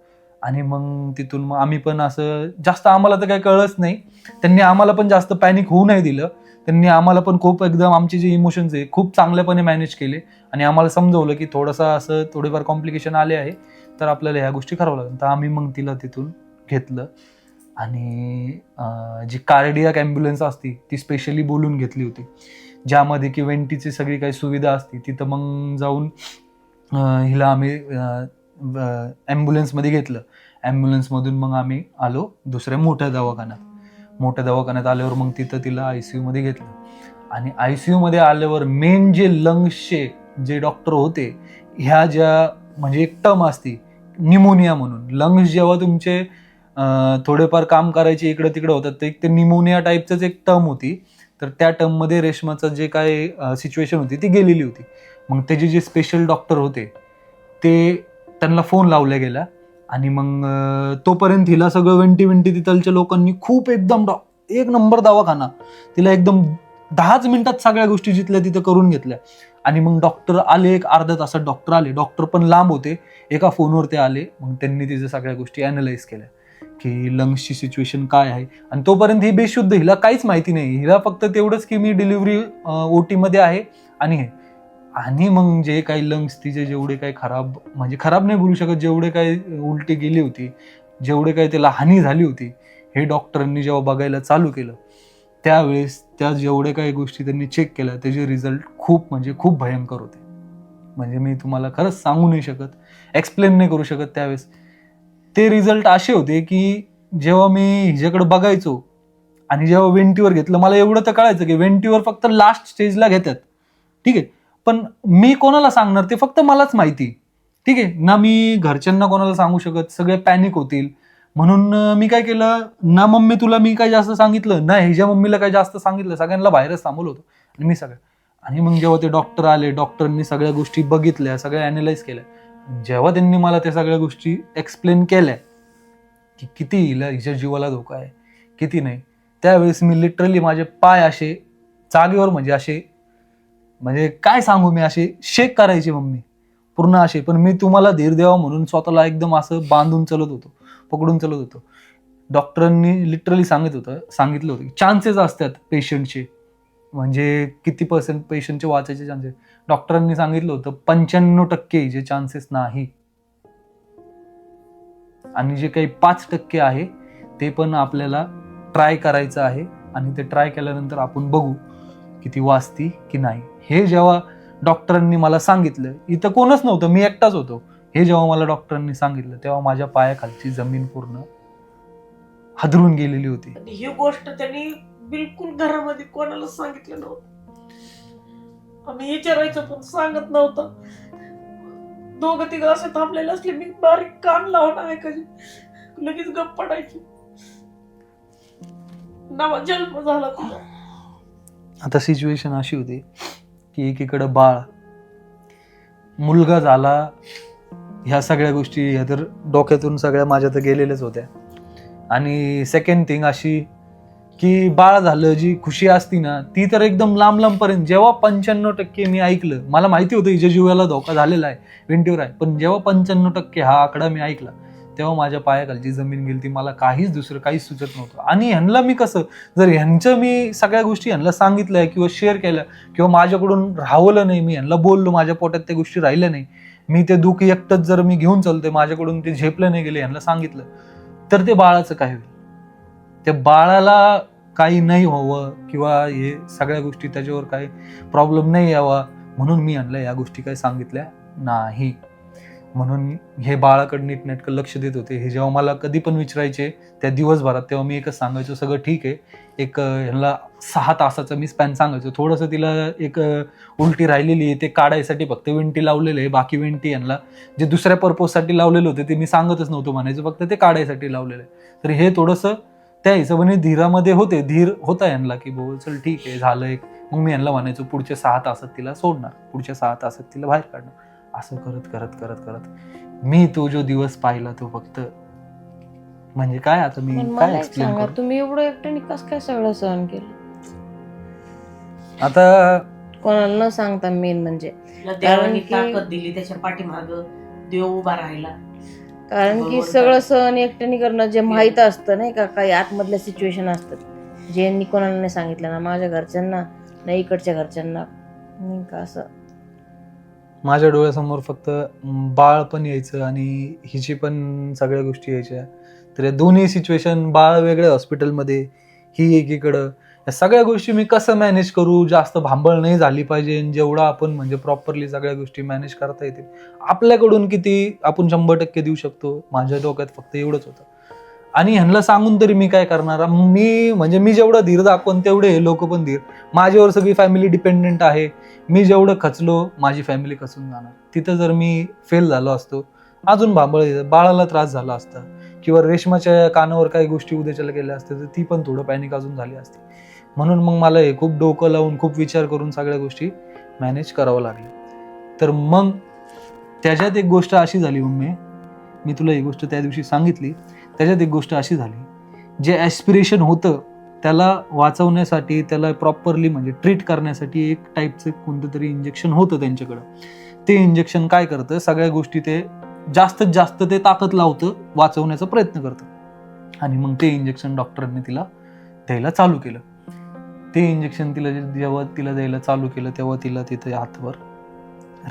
आणि मग तिथून मग आम्ही पण असं जास्त, आम्हाला तर काही कळलंच नाही, त्यांनी आम्हाला पण जास्त पॅनिक होऊ नाही दिलं. त्यांनी आम्हाला पण खूप एकदम आमचे जे इमोशन्स आहे खूप चांगल्यापणे मॅनेज केले आणि आम्हाला समजवलं की थोडंसं असं थोडेफार कॉम्प्लिकेशन आले आहे तर आपल्याला ह्या गोष्टी करावं लागेल. तर आम्ही मग तिला तिथून घेतलं आणि जी कार्डियाक ॲम्ब्युलन्स असती ती स्पेशली बोलून घेतली होती. ज्यामध्ये की वेंटीची सगळी काही सुविधा असते तिथं मग जाऊन हिला आम्ही ॲम्ब्युलन्समध्ये घेतलं. ॲम्ब्युलन्समधून मग आम्ही आलो दुसऱ्या मोठ्या दवाखान्यात आल्यावर मग तिथं तिला ICU मध्ये घेतलं. आणि ICU मध्ये आल्यावर मेन जे लंग्सचे जे डॉक्टर होते, ह्या ज्या म्हणजे एक टर्म असते निमोनिया म्हणून, लंग्स जेव्हा तुमचे थोडेफार काम करायचे इकडं तिकडं होतात, ते निमोनिया टाईपचंच एक टर्म होती. तर त्या टर्ममध्ये रेश्माचं जे काय सिच्युएशन होती ती गेलेली होती. मग त्याचे जे स्पेशल डॉक्टर होते त्यांना फोन लावला गेला आणि मग तोपर्यंत हिला सगळं वेंटी तिथलच्या लोकांनी खूप एकदम एक नंबर दवाखाना, तिला एकदम 10च मिनिटात सगळ्या गोष्टी जिथल्या तिथं करून घेतल्या. आणि मग डॉक्टर आले, एक अर्ध्या तासात डॉक्टर आले. डॉक्टर पण लांब होते, एका फोनवर ते आले. मग त्यांनी तिच्या सगळ्या गोष्टी अॅनलाइज केल्या की लंग्सची सिच्युएशन काय आहे. आणि तोपर्यंत ही बेशुद्ध, हिला काहीच माहिती नाही. हिला फक्त तेवढंच की मी डिलिव्हरी OT मध्ये आहे आणि हे. आणि मग जे काही लंग्स तिचे जेवढे काही खराब नाही बोलू शकत, जेवढे काही उलटी गेली होती, जेवढे काही त्याला हानी झाली होती, हे डॉक्टरांनी जेव्हा बघायला चालू केलं त्यावेळेस त्या जेवढे काही गोष्टी त्यांनी चेक केल्या त्याचे रिझल्ट खूप भयंकर होते. म्हणजे मी तुम्हाला खरंच सांगू नाही शकत, एक्सप्लेन नाही करू शकत. त्यावेळेस ते रिझल्ट असे होते की जेव्हा मी हिच्याकडे बघायचो आणि जेव्हा वेंटीवर घेतलं, मला एवढं तर कळायचं की वेंटीवर फक्त लास्ट स्टेजला घेतात, ठीक आहे. पण मी कोणाला सांगणार ते फक्त मलाच माहिती, ठीक आहे ना. मी घरच्यांना कोणाला सांगू शकत, सगळे पॅनिक होतील. म्हणून मी काय केलं ना, मम्मी तुला मी काय जास्त सांगितलं ना, हिच्या मम्मीला काय जास्त सांगितलं, सगळ्यांना बाहेरच थांबवलं होतं आणि मी सगळं. आणि मग जेव्हा ते डॉक्टर आले, डॉक्टरांनी सगळ्या गोष्टी बघितल्या, सगळ्या अॅनलाइज केल्या. जेव्हा त्यांनी मला त्या सगळ्या गोष्टी एक्सप्लेन केल्या की किती हिच्या जीवाला धोका आहे, किती नाही, त्यावेळेस मी लिटरली माझे पाय असे जागेवर म्हणजे काय सांगू, मी असे शेक करायचे मम्मी पूर्ण असे. पण मी तुम्हाला धीर द्यावा म्हणून स्वतःला एकदम असं बांधून पकडून चलत होतो. डॉक्टरांनी लिटरली सांगितलं होतं की चान्सेस असतात पेशंटचे, म्हणजे किती % पेशंटचे वाचायचे चान्सेस. डॉक्टरांनी सांगितलं होतं 95% जे चान्सेस नाही, आणि जे काही 5% आहे ते पण आपल्याला ट्राय करायचं आहे. आणि ते ट्राय केल्यानंतर आपण बघू किती वाचती की नाही. हे जेव्हा डॉक्टरांनी मला सांगितलं, इथं कोणच नव्हतं, मी एकटाच होतो. हे जेव्हा मला डॉक्टरांनी सांगितलं तेव्हा माझ्या पायाखालची जमीन पूर्ण हादरून गेलेली होती. ही गोष्ट त्यांनी बिलकुल घरामध्ये कोणाला सांगितलं नव्हतं. आम्ही विचारायचं पण सांगत नव्हतं. दोघं तिघं असे थांबलेले असले, मी बारीक कान लावून ऐकायची, लगेच गप्प पडायची. नवा जन्म झाला तुझा. आता सिच्युएशन अशी होती की एकीकडं बाळ, मुलगा झाला, ह्या सगळ्या गोष्टी ह्या तर डोक्यातून सगळ्या माझ्या तर गेलेल्याच होत्या. आणि सेकंड थिंग अशी की बाळ झालं, जी खुशी असती ना ती तर एकदम लांब पर्यंत. जेव्हा 95% मी ऐकलं, मला माहिती होतं हिच्या जीवाला धोका झालेला आहे, वेंटीवर आहे, पण जेव्हा 95% हा आकडा मी ऐकला तेव्हा माझ्या पायाखालची जमीन गेली. मला दुसरं काहीच सुचत नव्हतं. आणि ह्यांना मी कसं, जर ह्यांचं मी सगळ्या गोष्टी ह्यांना सांगितल्या किंवा शेअर केल्या किंवा माझ्याकडून राहवलं नाही, मी ह्यांना बोललो, माझ्या पोटात त्या गोष्टी राहिल्या नाही, मी ते दुःख एकटंच जर मी घेऊन चालतोय, माझ्याकडून ते झेपलं नाही गेले, ह्यांना सांगितलं, तर ते बाळाचं काय होईल. त्या बाळाला काही नाही व्हावं किंवा हे सगळ्या गोष्टी त्याच्यावर काही प्रॉब्लेम नाही यावा म्हणून मी ह्यांना या गोष्टी काही सांगितल्या नाही. म्हणून हे बाळाकडे नीटनेटकं लक्ष देत होते. हे जेव्हा मला कधी पण विचारायचे त्या दिवसभरात, तेव्हा मी एकच सांगायचो, सगळं ठीक आहे. एक ह्यांना 6 तासाचा मी स्पॅन सांगायचो. थोडंसं तिला एक उलटी राहिलेली आहे, ते काढायसाठी फक्त वेंटी लावलेलं आहे, बाकी वेंटी यांना जे दुसऱ्या पर्पजसाठी लावलेलं होते ते मी सांगतच नव्हतो म्हणायचं, फक्त ते काढायसाठी लावलेलं आहे. तर हे थोडंसं त्या हिशोबाने धीरामध्ये होते, धीर होता यांना की भाऊ चल ठीक आहे झालं एक. मग मी यांना म्हणायचो पुढच्या 6 तासात तिला सोडणार, पुढच्या 6 तासात तिला बाहेर काढणार. असं करत मी तो जो दिवस पाहिला तो फक्त म्हणजे काय, आता मी काय एक्सप्लेन करू. तुम्ही एवढं एकट्याने कसं काय सगळं सहन केलं, आता कोणाला न सांगता. मेन म्हणजे देवाने ताकद दिली, त्याच्या पाठीमाग देव उभा राहिला. कारण की सगळं सहन एकट्याने करणं जे माहित असतं नाही का, काही आतमधल्या सिच्युएशन असतात जे यांनी कोणाला नाही सांगितलं, ना माझ्या घरच्यांना ना इकडच्या घरच्यांना, नाही का. असं माझ्या डोळ्यासमोर फक्त बाळ पण यायचं आणि हिची पण सगळ्या गोष्टी यायच्या. तर या दोन्ही सिच्युएशन, बाळ वेगळ्या हॉस्पिटलमध्ये, ही एकीकडं, या सगळ्या गोष्टी मी कसं मॅनेज करू, जास्त भांबळ नाही झाली पाहिजे, जेवढं आपण म्हणजे प्रॉपरली सगळ्या गोष्टी मॅनेज करता येतील आपल्याकडून किती आपण 100% देऊ शकतो. माझ्या डोक्यात फक्त एवढंच होतं. आणि ह्यांना सांगून तरी मी काय करणार, मी जेवढं धीर दाखवून तेवढे हे लोक पण धीर. माझ्यावर सगळी फॅमिली डिपेंडेंट आहे. मी जेवढं खचलो माझी फॅमिली खचून जाणार. तिथं जर मी फेल झालो असतो अजून बाळाला त्रास झाला असता, किंवा रेशमाच्या कानावर काही गोष्टी उद्याच्याला गेल्या असत्या तर ती पण थोडं पॅनिक अजून झाली असती. म्हणून मग मला हे खूप डोकं लावून खूप विचार करून सगळ्या गोष्टी मॅनेज करावं लागल्या. तर मग त्याच्यात एक गोष्ट अशी झाली मम्मी, मी तुला ही गोष्ट त्या दिवशी सांगितली, त्याच्यात एक गोष्ट अशी झाली, जे ॲस्पिरेशन होतं त्याला वाचवण्यासाठी, त्याला प्रॉपरली म्हणजे ट्रीट करण्यासाठी एक टाईपचं कोणतं तरी इंजेक्शन होतं त्यांच्याकडं. ते इंजेक्शन काय करतं, सगळ्या गोष्टी ते जास्तीत जास्त ते ताकद लावतं, वाचवण्याचा प्रयत्न करतं. आणि मग ते इंजेक्शन डॉक्टरांनी तिला द्यायला चालू केलं. ते इंजेक्शन जेव्हा तिला द्यायला चालू केलं तेव्हा तिला तिथे हातावर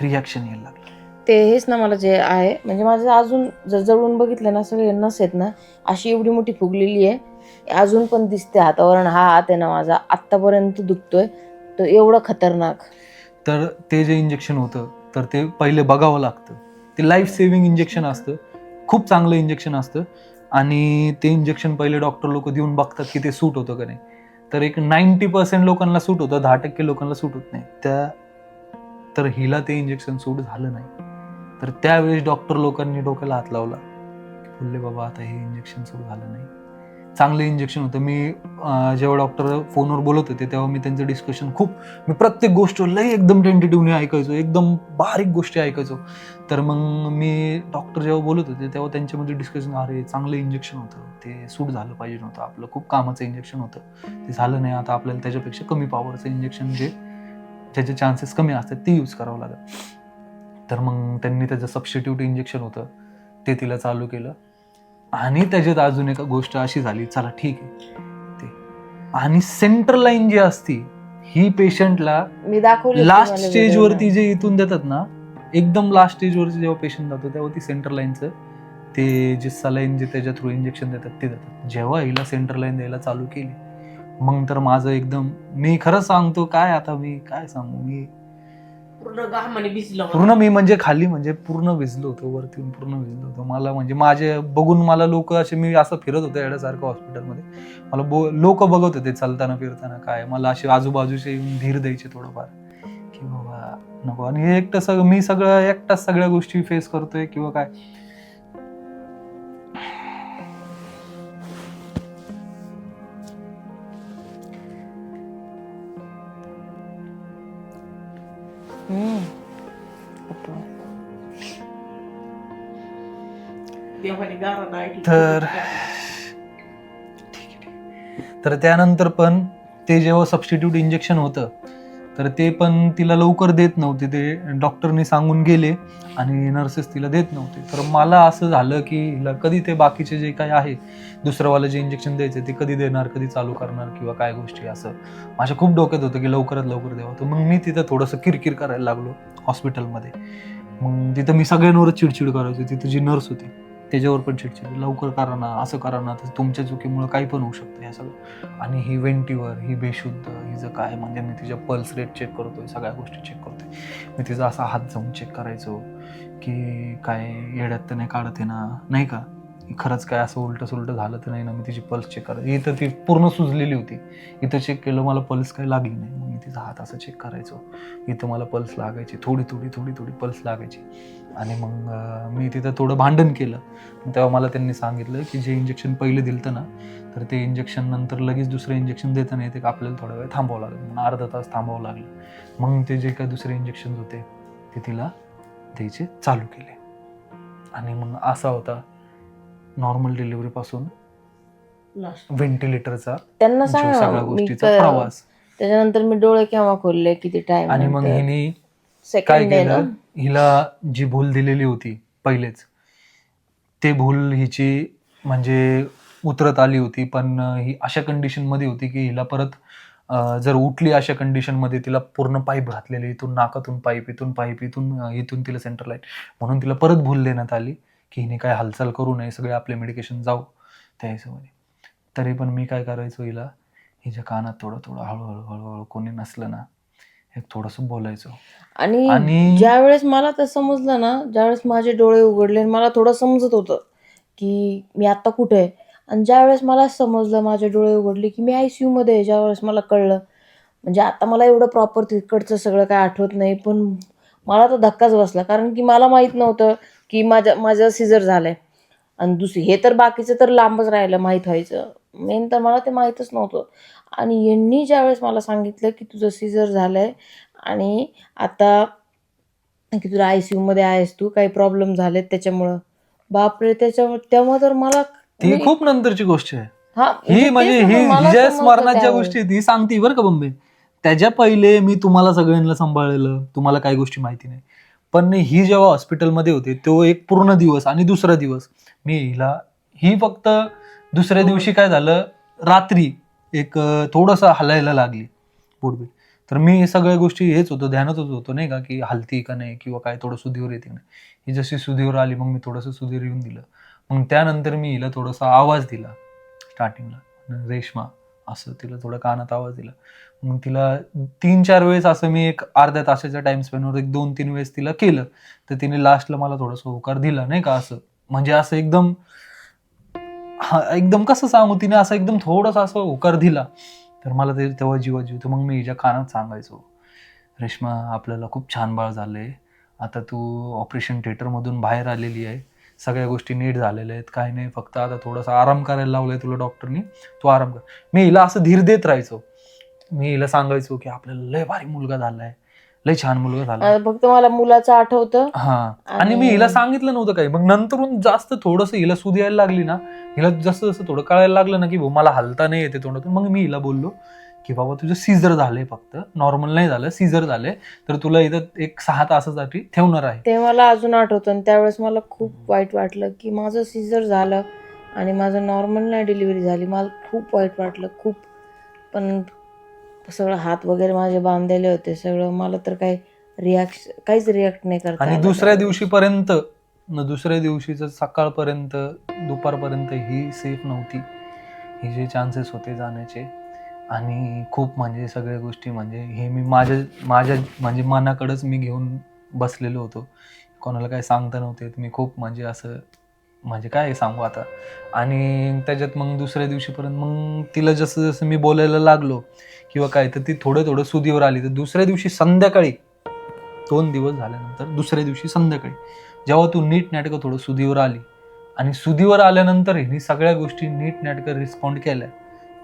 रिॲक्शन यायला लागलं. ते हेच ना मला जे आहे, म्हणजे माझं अजून जर जवळून बघितलं ना सगळे नस आहेत ना अशी एवढी मोठी फुगलेली आहे, अजून पण दिसते हातावर. आणि हा हात आहे ना माझा आत्तापर्यंत दुखतोय, तो एवढं खतरनाक. तर ते जे इंजेक्शन होतं तर ते पहिले बघावं लागतं. ते लाईफ सेव्हिंग इंजेक्शन असतं, खूप चांगलं इंजेक्शन असतं. आणि ते इंजेक्शन पहिले डॉक्टर लोक देऊन बघतात की ते सूट होतं का नाही. तर एक 90% लोकांना सूट होतं, 10% लोकांना सूट होत नाही. तर हिला ते इंजेक्शन सूट झालं नाही. तर त्यावेळेस डॉक्टर लोकांनी डोक्याला हात लावला, बोलले बाबा आता हे इंजेक्शन सूट झालं नाही. चांगलं इंजेक्शन होतं. मी जेव्हा डॉक्टर फोनवर बोलत होते तेव्हा मी त्यांचं डिस्कशन मी प्रत्येक गोष्ट लई एकदम टेंटेटिव्हली ऐकायचो, एकदम बारीक गोष्टी ऐकायचो. तर मग मी डॉक्टर जेव्हा बोलत होते तेव्हा त्यांच्यामध्ये डिस्कशन, अरे चांगलं इंजेक्शन होतं, ते सूट झालं पाहिजे नव्हतं, आपलं खूप कामाचं इंजेक्शन होतं, ते झालं नाही, आता आपल्याला त्याच्यापेक्षा कमी पॉवरचं इंजेक्शन ज्याचे चान्सेस कमी असतात ते यूज करावं लागेल. तर मग त्यांनी त्याचं सबस्टिट्यूट इंजेक्शन होतं ते तिला चालू केलं. आणि त्याच्यात अजून एक गोष्ट अशी झाली, चला ठीक आहे ते, आणि सेंट्रल लाईन जी असती ही पेशंटला मी दाखवली लास्ट स्टेजवरती जे इथून देतात ना, एकदम लास्ट स्टेजवरती जेव्हा पेशंट जातो तेव्हा ती सेंट्रल लाईनचं ते जे सलाईन जे त्याच्या थ्रू इंजेक्शन देतात ते देतात. जेव्हा हिला सेंट्रल लाईन द्यायला चालू केली मग तर माझं एकदम, मी खरंच सांगतो काय आता मी काय सांगू, मी पूर्ण घामाने भिजलं पूर्ण मी म्हणजे खाली म्हणजे पूर्ण भिजलो होतो, वरती पूर्ण भिजलो होतो. मला म्हणजे माझे बघून मला लोक असे, मी असं फिरत होतो येण्यासारखं हॉस्पिटलमध्ये, मला लोक बघत होते चालताना फिरताना, काय मला असे आजूबाजूचे येऊन धीर द्यायचे थोडंफार की बाबा नको. आणि हे मी एकटाच सगळ्या गोष्टी फेस करतोय किंवा काय. देवाने गाणं ऐकलं. तर त्यानंतर पण ते जेव्हा सबस्टिट्यूट इंजेक्शन होतं तर ते पण तिला लवकर देत नव्हते, ते डॉक्टरनी सांगून गेले आणि नर्सेस तिला देत नव्हते. तर मला असं झालं की हिला कधी ते बाकीचे जे काही आहे दुसरंवालं जे इंजेक्शन द्यायचे ते कधी देणार, कधी चालू करणार किंवा काय गोष्टी, असं माझ्या खूप डोक्यात होतं की लवकरात लवकर द्यावं. तर मग मी तिथं थोडंसं किरकिर करायला लागलो हॉस्पिटलमध्ये. मग तिथं मी सगळ्यांवरच चिडचिड करायचो. तिथं जी नर्स होती त्याच्यावर पण चिडचिड, लवकर करा ना, असं करा ना, तर तुमच्या चुकीमुळे काही पण होऊ शकतं ह्या सगळं. आणि ही वेंटीवर, ही बेशुद्ध, हिचं काय, म्हणजे मी तिच्या पल्स रेट चेक करतोय, सगळ्या गोष्टी चेक करतोय. मी तिचा असा हात जाऊन चेक करायचो की काय येड्यात तर नाही काढत आहे ना, नाही का, खरंच काय असं उलटं सुलटं झालं तर नाही ना. मी तिची पल्स चेक करायचो. इथं ती पूर्ण सुजलेली होती, इथं चेक केलं मला पल्स काही लागली नाही. मग मी तिचा हात असं चेक करायचो, इथं मला पल्स लागायची, थोडी थोडी थोडी थोडी पल्स लागायची. आणि मग मी तिथं थोडं भांडण केलं. तेव्हा मला त्यांनी सांगितलं की जे इंजेक्शन पहिले दिलतं ना, तर ते इंजेक्शन नंतर लगेच दुसरं इंजेक्शन देतं नाही, ते आपल्याला थोडा वेळ थांबावं लागलं. मग अर्धा तास थांबावं लागलं. मग ते जे काही दुसरे इंजेक्शन होते ते तिला द्यायचे चालू केले. आणि मग असा होता नॉर्मल डिलिव्हरी पासून व्हेंटिलेटरचा त्यांना सगळ्या सांगा गोष्टीचा प्रवास. त्याच्यानंतर मी डोळे केव्हा खोलले, किती टाइम. आणि मग हिने काय सेकंड डे ना, केलं, हिला जी भूल दिलेली होती पहिलेच, ते भूल हिची म्हणजे उतरत आली होती. पण ही अशा कंडिशन मध्ये होती की हिला परत जर उठली अशा कंडिशन मध्ये, तिला पूर्ण पाईप घातलेले, इथून नाकातून पाईप, इथून तिला सेंट्रल लाईन, म्हणून तिला परत भूल देण्यात आली की हिने काय हालचाल करू नये, सगळे आपले मेडिकेशन जाऊ त्या हिशोबाने. तरी पण मी काय करायचो, हिला हिच्या कानात थोडं थोडं हळूहळू हळूहळू कोणी नसलं ना एक थोडंसं बोलायचो. आणि आणि ज्यावेळेस मला ते समजलं ना, ज्यावेळेस माझे डोळे उघडले आणि मला थोडं समजत होतं की मी आता कुठे आहे, आणि ज्यावेळेस मला समजलं, माझे डोळे उघडले की मी ICU मध्ये आहे, ज्यावेळेस मला कळलं, म्हणजे आता मला एवढं प्रॉपर तिकडचं सगळं काय आठवत नाही, पण मला तर धक्काच बसला. कारण की मला माहीत नव्हतं की माझं सिझर झालंय. आणि हे तर बाकीचं तर लांबच राहिलं माहीत व्हायचं. मेन तर मला ते माहीतच नव्हतं. आणि यांनी ज्यावेळेस मला सांगितलं की तुझं सिझर झालंय आणि आता की तुला ICU मध्ये आहेस तू, काही प्रॉब्लेम झालेत त्याच्यामुळं. बापरे! तेव्हा तर मला ती खूप नंतरची गोष्ट आहे. हा ही म्हणजे तेच ना, ही मला हिच्या समजलं स्मरणात ज्या त्यावेळेस. गोष्टी आहेत, ती सांगते बरं का बंबे. त्याच्या पहिले मी तुम्हाला सगळ्यांना सांभाळलेलं, तुम्हाला काही गोष्टी माहिती नाही. पण ही जेव्हा हॉस्पिटलमध्ये होते तो एक पूर्ण दिवस आणि दुसरा दिवस मी ही फक्त दुसऱ्या दिवशी काय झालं, रात्री एक थोडंसं हलायला लागली पोटबीट. तर मी हे सगळ्या गोष्टी हेच होतो, ध्यानातच होतो नाही का, की हलती का नाही किंवा काय थोडं सुधीवर येते का नाही. ही जशी सुधीवर आली मग मी थोडंसं सुधीर येऊन दिलं. मग त्यानंतर मी हिला थोडासा आवाज दिला स्टार्टिंगला, रेश्मा असं तिला थोडं कानात आवाज दिला. मग तिला 3-4 वेळेस असं मी एक अर्ध्या तासाच्या टाइम स्पेनवर एक 2-3 वेळेस तिला केलं. तर तिने लास्टला मला थोडासा होकार दिला नाही का, असं म्हणजे असं एकदम एकदम कसं सांगू, तिने असं एकदम थोडासा असं होकार दिला. तर मला ते तेव्हा जीवाजीव. तर मग मी हिच्या कानात सांगायचो, रेश्मा आपल्याला खूप छान बाळ झालंय, आता तू ऑपरेशन थिएटरमधून बाहेर आलेली आहे, सगळ्या गोष्टी नीट झालेल्या आहेत, काही नाही, फक्त आता थोडासा आराम करायला लावलाय तुला डॉक्टरनी, तू आराम कर. मी हिला असं धीर देत राहायचो. मी हिला सांगायचो की आपल्याला लय भारी मुलगा झालाय, लय छान मुलगा झालाय. फक्त मला मुलाचं आठवतं. हा, आणि मी हिला सांगितलं नव्हतं काही. मग नंतरून जास्त थोडंसं हिला सूद यायला लागली ना, हिला जसं जसं थोडं कळायला लागलं ना की भाऊ मला हलता नाही येते तोंडातून, मग मी हिला बोललो की बाबा तुझं सीझर झालंय, फक्त नॉर्मल नाही झालं, सीझर झालंय, तर तुला इथं एक 6 तासासाठी ठेवणार आहे. ते मला अजून आठवतं. आणि त्यावेळेस मला खूप वाईट वाटलं की माझं सिझर झालं आणि माझं नॉर्मल नाही डिलिव्हरी झाली. मला खूप वाईट वाटलं, खूप. पण सगळं हात वगैरे माझे बांधलेले होते सगळं, मला तर काहीच रिॲक्ट नाही करता आणि आलं दुसऱ्या त्यावेळेस. दिवशीपर्यंत दुसऱ्या दिवशीचं सकाळपर्यंत दुपारपर्यंत ही सेफ नव्हती. हे जे चान्सेस होते जाण्याचे, आणि खूप म्हणजे सगळ्या गोष्टी म्हणजे हे मी माझ्या म्हणजे मनाकडेच मी घेऊन बसलेलो होतो. कोणाला काही सांगता नव्हते. मी खूप म्हणजे असं म्हणजे काय सांगू आता. आणि त्याच्यात मग दुसऱ्या दिवशीपर्यंत मग तिला जसं जसं मी बोलायला लागलो किंवा काय, तर ती थोडं थोडं सुदीवर आली. तर दुसऱ्या दिवशी संध्याकाळी 2 दिवस झाल्यानंतर दुसऱ्या दिवशी संध्याकाळी जेव्हा तू नीट नाटकं थोडं सुदीवर आली, आणि सुदीवर आल्यानंतर हिने सगळ्या गोष्टी नीट नाटकं रिस्पॉन्ड केल्या,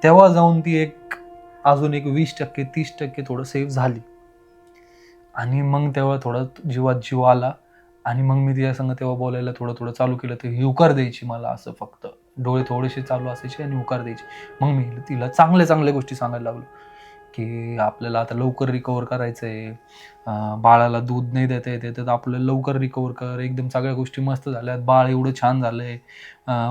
तेव्हा जाऊन ती अजून एक 20% 30% थोडं सेफ झाली. आणि मग तेव्हा थोडा जीवात जीव आला. आणि मग मी तिच्या संग तेव्हा बोलायला थोडं थोडं चालू केलं. तर ही होकार द्यायची मला, असं फक्त डोळे थोडेसे चालू असायचे आणि होकार द्यायची. मग मी तिला चांगल्या चांगल्या गोष्टी सांगायला लागलो की आपल्याला आता लवकर रिकवर करायचंय, बाळाला दूध नाही देता येते तर आपल्याला लवकर रिकवर कर, एकदम सगळ्या गोष्टी मस्त झाल्यात, बाळ एवढं छान झालंय,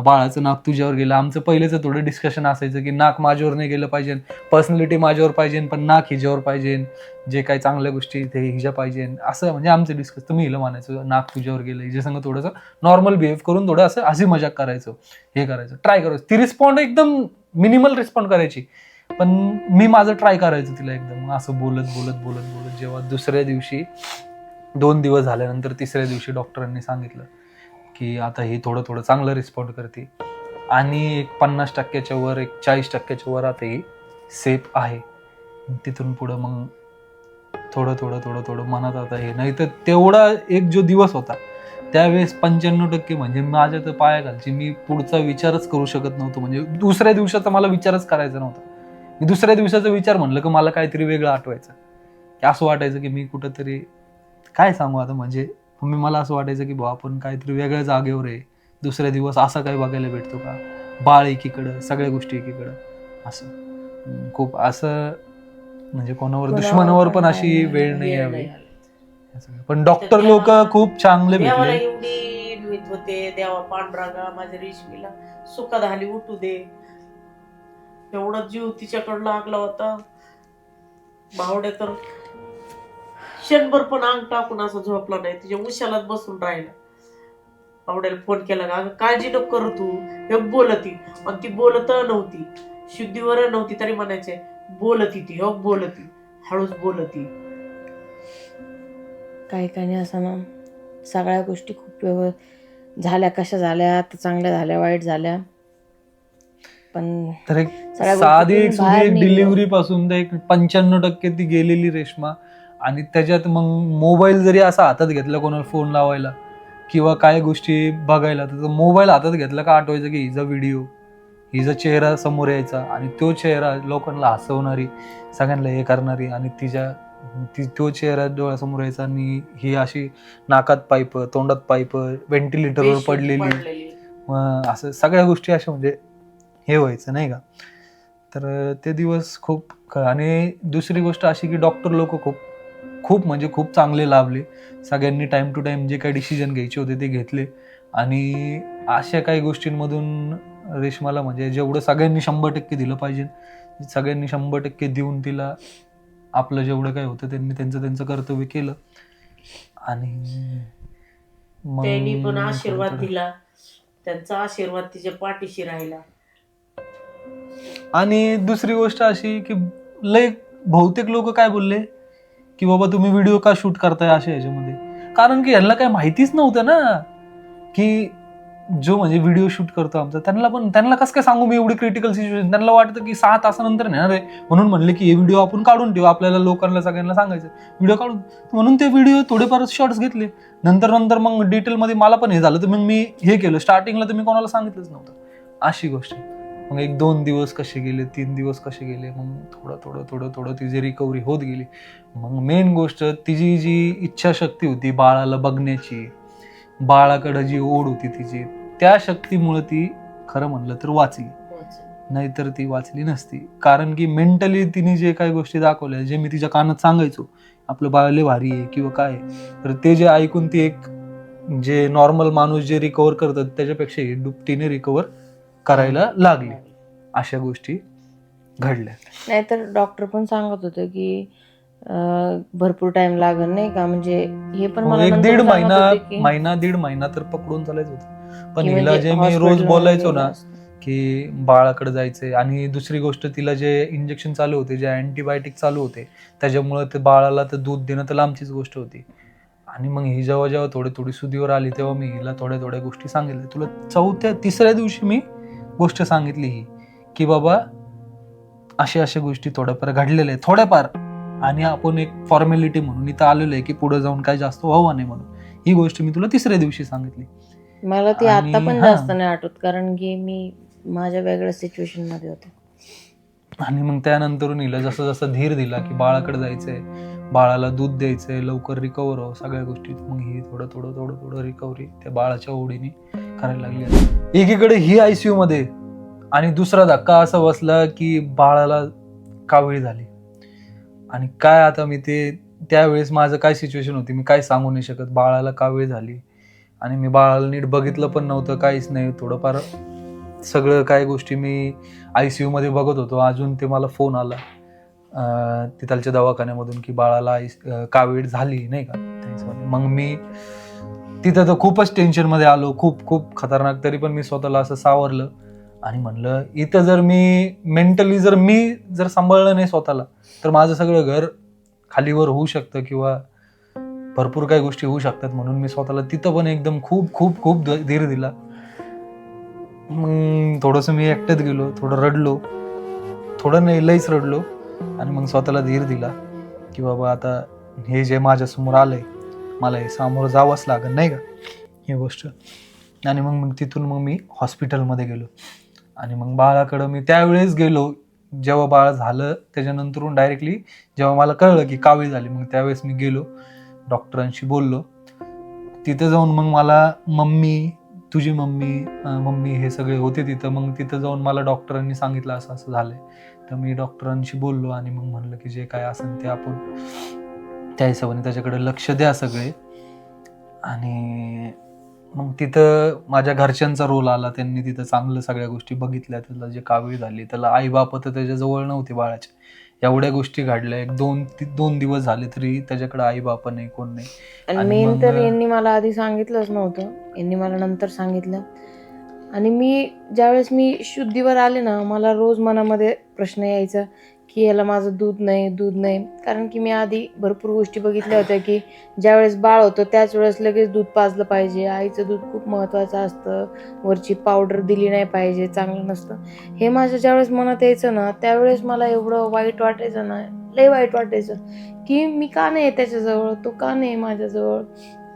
बाळाचं नाक तुझ्यावर गेलं. आमचं पहिलेच थोडं डिस्कशन असायचं की नाक माझ्यावर नाही गेलं पाहिजे, पर्सनॅलिटी माझ्यावर पाहिजे, पण नाक हिच्यावर पाहिजे, जे काही चांगल्या गोष्टी ते हिच्या पाहिजे, असं म्हणजे आमचं डिस्कस. तर मी हिला म्हणायचं नाक तुझ्यावर गेलं, हिच्या संग थोडंसं नॉर्मल बिहेव करून थोडं असं हसी मजाक करायचं, हे करायचं, ट्राय करायचं. ती रिस्पॉन्ड एकदम मिनिमल रिस्पॉन्ड करायची, पण मी माझं ट्राय करायचं तिला एकदम असं बोलत बोलत बोलत बोलत. जेव्हा दुसऱ्या दिवशी 2 दिवस झाल्यानंतर तिसऱ्या दिवशी डॉक्टरांनी सांगितलं की आता ही थोडं थोडं चांगलं रिस्पॉन्ड करते आणि एक 50%च्या वर, एक 40%च्या वर आता ही सेफ आहे. तिथून पुढं मग थोडं थोडं थोडं थोडं मनात आता हे नाही. तर तेवढा एक जो दिवस होता त्यावेळेस 95% म्हणजे माझ्या तर पायाखालची मी पुढचा विचारच करू शकत नव्हतो. म्हणजे दुसऱ्या दिवसाचा मला विचारच करायचा नव्हता. मी दुसऱ्या दिवसाचा विचार म्हणलं की मला काहीतरी वेगळं आठवायचं, की असं वाटायचं की मी कुठंतरी काय सांगू आता, म्हणजे मला असं वाटायचं की भाऊ आपण काहीतरी वेगळ्या जागेवर आहे, दुसऱ्या दिवस असा काही बघायला भेटतो का, बाळ एकीकडं, सगळ्या गोष्टी एकीकडं, असं खूप असं म्हणजे कोणावर दुश्मनावर पण अशी वेळ नाही यावी. पण डॉक्टर लोक खूप चांगले देवाला भेटले. एवढी इन्वित होते, देवा पांडुरंगा माझ्या रेशमीला सुखात हाली उठू दे, एवढा जीव तिच्याकडे लागला होता. भावड्या तर क्षणभर पण अंग टाकून असं झोपला नाही, तिच्या उशालाच बसून राहिला. भावड्याला फोन केला का, अगं काळजी नको करू तू, हे बोलती, आणि ती बोलत नव्हती. शुद्धीवर नव्हती तरी म्हणायचे बोलती ती हो बोलती, हळूच बोलती. काही असं ना सगळ्या गोष्टी खूप झाल्या, कशा झाल्या तर चांगल्या झाल्या, वाईट झाल्या, पण तर एक सगळ्या साधी एक गोष्टीतून बाहेर निघलो. डिलिव्हरी पासून ते एक 95% ती गेलेली रेश्मा. आणि त्याच्यात मग मोबाईल जरी असा हातात घेतला कोणाला फोन लावायला किंवा काय गोष्टी बघायला, तर मोबाईल हातात घेतला का आठवायचं की हिचा व्हिडिओ, हिचा चेहरा समोर यायचा आणि तो चेहरा लोकांना हसवणारी, सगळ्यांना हे करणारी, आणि तो चेहरा डोळ्यासमोर यायचा आणि ही अशी नाकात पाईप, तोंडात पाईप, व्हेंटिलेटरवर बेशुद्ध पडलेली, मग असं सगळ्या गोष्टी अशा म्हणजे हे व्हायचं नाही का. तर ते दिवस खूप. आणि दुसरी गोष्ट अशी की डॉक्टर लोक खूप म्हणजे खूप चांगले लाभले. सगळ्यांनी टाइम टू टाइम जे काही डिसिजन घ्यायचे होते ते घेतले. आणि अशा काही गोष्टींमधून रेश्माला म्हणजे जेवढं सगळ्यांनी 100% दिलं पाहिजे, सगळ्यांनी 100% देऊन तिला आपलं जेवढं काही होतं त्यांनी त्यांचं कर्तव्य केलं. आणि मग त्यांनी पण आशीर्वाद दिला, त्यांचा आशीर्वाद तिच्या पाठीशी राहिला. आणि दुसरी गोष्ट अशी की लय बहुतेक लोक काय बोलले की बाबा तुम्ही व्हिडिओ का शूट करताय अशा ह्याच्यामध्ये, कारण की यांना काय माहितीच नव्हतं ना की जो म्हणजे व्हिडिओ शूट करतो आमचा, त्यांना कसं काय सांगू मी एवढी क्रिटिकल सिच्युएशन. त्यांना वाटतं की 6 तासानंतर नेणार आहे, म्हणून म्हणले की हे व्हिडिओ आपण काढून ठेवू, आपल्याला लोकांना सगळ्यांना सांगायचं व्हिडिओ काढून, म्हणून ते व्हिडिओ थोडेफार शॉर्ट्स घेतले. नंतर मग डिटेलमध्ये मला पण हे झालं, तर मग मी हे केलं. स्टार्टिंगला तर मी कोणाला सांगितलंच नव्हतं अशी गोष्ट. मग 1-2 दिवस कसे गेले, 3 दिवस कसे गेले, मग थोडं तिची रिकव्हरी होत गेली. मग मेन गोष्ट तिची जी इच्छाशक्ती होती बाळाला बघण्याची, बाळाकडे जी ओढ होती तिची, त्या शक्तीमुळे ती खरं म्हणलं तर वाचली, नाहीतर ती वाचली नसती. कारण की मेंटली तिने जे काही गोष्टी दाखवल्या, जे मी तिच्या कानात सांगायचो आपलं बाळ लय भारी आहे किंवा काय, तर ते जे ऐकून ती एक जे नॉर्मल माणूस जे रिकव्हर करतात त्याच्यापेक्षा ही दुपटीने रिकव्हर करायला लागली. अशा गोष्टी घडल्या. नाहीतर डॉक्टर पण सांगत होते की भरपूर टाइम लागेल नाही का, म्हणजे हे पण मला नंतर 1-1.5 सांगत होते की 1.5 महिना तर पकडून चालायचं होतं. पण की हिला म्हणजे जे मी रोज hospital बोलायचो मध्ये ना की बाळाकडे जायचंय, आणि दुसरी गोष्ट तिला जे इंजेक्शन चालू होते, जे अँटीबायोटिक चालू होते, त्याच्यामुळे ते बाळाला तर दूध देणं तर लांबचीच गोष्ट होती. आणि मग ही जेव्हा थोडी सुदीवर आली तेव्हा मी हिला थोड्या गोष्टी सांगितल्या. तुला 3ऱ्या दिवशी मी गोष्ट सांगितली ही की बाबा अशा गोष्टी थोड्याफार घडलेल्या आहेत, थोड्याफार, आणि आपण एक फॉर्मॅलिटी म्हणून इथं आलेलो आहे की पुढे जाऊन काय जास्त व्हावं नाही म्हणून. ही गोष्ट मी तुला 3ऱ्या दिवशी सांगितली. मला ती आणि आता पण हा. जास्त नाही आठवत, कारण की मी माझ्या वेगळ्या सिच्युएशन मध्ये होते. आणि मग त्यानंतरून हिला जसं धीर दिला की बाळाकडे जायचंय, बाळाला दूध द्यायचंय, लवकर रिकवर हो सगळ्या गोष्टी, मग ही थोडं रिकव्हरी त्या बाळाच्या ओढीने करायला लागली. एकीकडे ही ICU मध्ये, आणि दुसरा धक्का असा बसला की बाळाला कावीळ झाली. आणि काय आता मी ते त्यावेळेस माझं काय सिच्युएशन होती मी काय सांगू नाही शकत. बाळाला कावीळ झाली आणि मी बाळाला नीट बघितलं पण नव्हतं, काहीच नाही. थोडंफार सगळं काय गोष्टी मी ICU मध्ये बघत होतो. अजून ते मला फोन आला तिथलच्या दवाखान्यामधून की बाळाला कावीळ झाली नाही का. मग मी तिथं तर खूपच टेन्शन मध्ये आलो, खूप खतरनाक. तरी पण मी स्वतःला असं सावरलं आणि म्हणलं इथं जर मी मेंटली जर सांभाळलं नाही स्वतःला, तर माझं सगळं घर खालीवर होऊ शकतं किंवा भरपूर काही गोष्टी होऊ शकतात. म्हणून मी स्वतःला तिथं पण एकदम खूप धीर दिला. मग थोडंसं मी एकट्यात गेलो, थोडं रडलो, थोडं नाही लईच रडलो, आणि मग स्वतःला धीर दिला की बाबा आता हे जे माझ्यासमोर आलंय मला हे सामोरं जावंच लागेल नाही का ही गोष्ट. आणि मग तिथून मी हॉस्पिटलमध्ये गेलो. आणि मग बाळाकडं मी त्यावेळेस गेलो जेव्हा बाळ झालं, त्याच्यानंतरून डायरेक्टली जेव्हा मला कळलं की कावीळ झाली, मग त्यावेळेस मी गेलो डॉक्टरांशी बोललो. तिथं जाऊन मग मला तुझी मम्मी हे सगळे होते तिथं. मग तिथं जाऊन मला डॉक्टरांनी सांगितलं असं झालंय. तर मी डॉक्टरांशी बोललो आणि मग म्हणलं की जे काय असेल ते आपण त्या हिशोबाने त्याच्याकडे लक्ष द्या सगळे. आणि मग तिथं माझ्या घरच्यांचा रोल आला. त्यांनी तिथं चांगलं सगळ्या गोष्टी बघितल्या. त्याला जे कावीळ झाली, त्याला आई बाप तर त्याच्याजवळ नव्हते बाळाच्या. एवढ्या गोष्टी घडल्या. 1-2 दिवस झाले तरी त्याच्याकडे आई बाप नाही, कोण नाही. आणि मेन तर यांनी मला आधी सांगितलंच नव्हतं, यांनी मला नंतर सांगितलं. आणि ज्यावेळेस मी शुद्धीवर आले ना, मला रोज मनामध्ये प्रश्न यायचा की याला माझं दूध नाही. कारण की मी आधी भरपूर गोष्टी बघितल्या होत्या की ज्यावेळेस बाळ होतं त्याच वेळेस लगेच दूध पाजलं पाहिजे, आईचं दूध खूप महत्त्वाचं असतं, वरची पावडर दिली नाही पाहिजे, चांगलं नसतं. हे माझ्या ज्यावेळेस मनात यायचं ना, त्यावेळेस मला एवढं वाईट वाटायचं ना, लय वाईट वाटायचं की मी का नाही त्याच्याजवळ, तो का नाही माझ्याजवळ,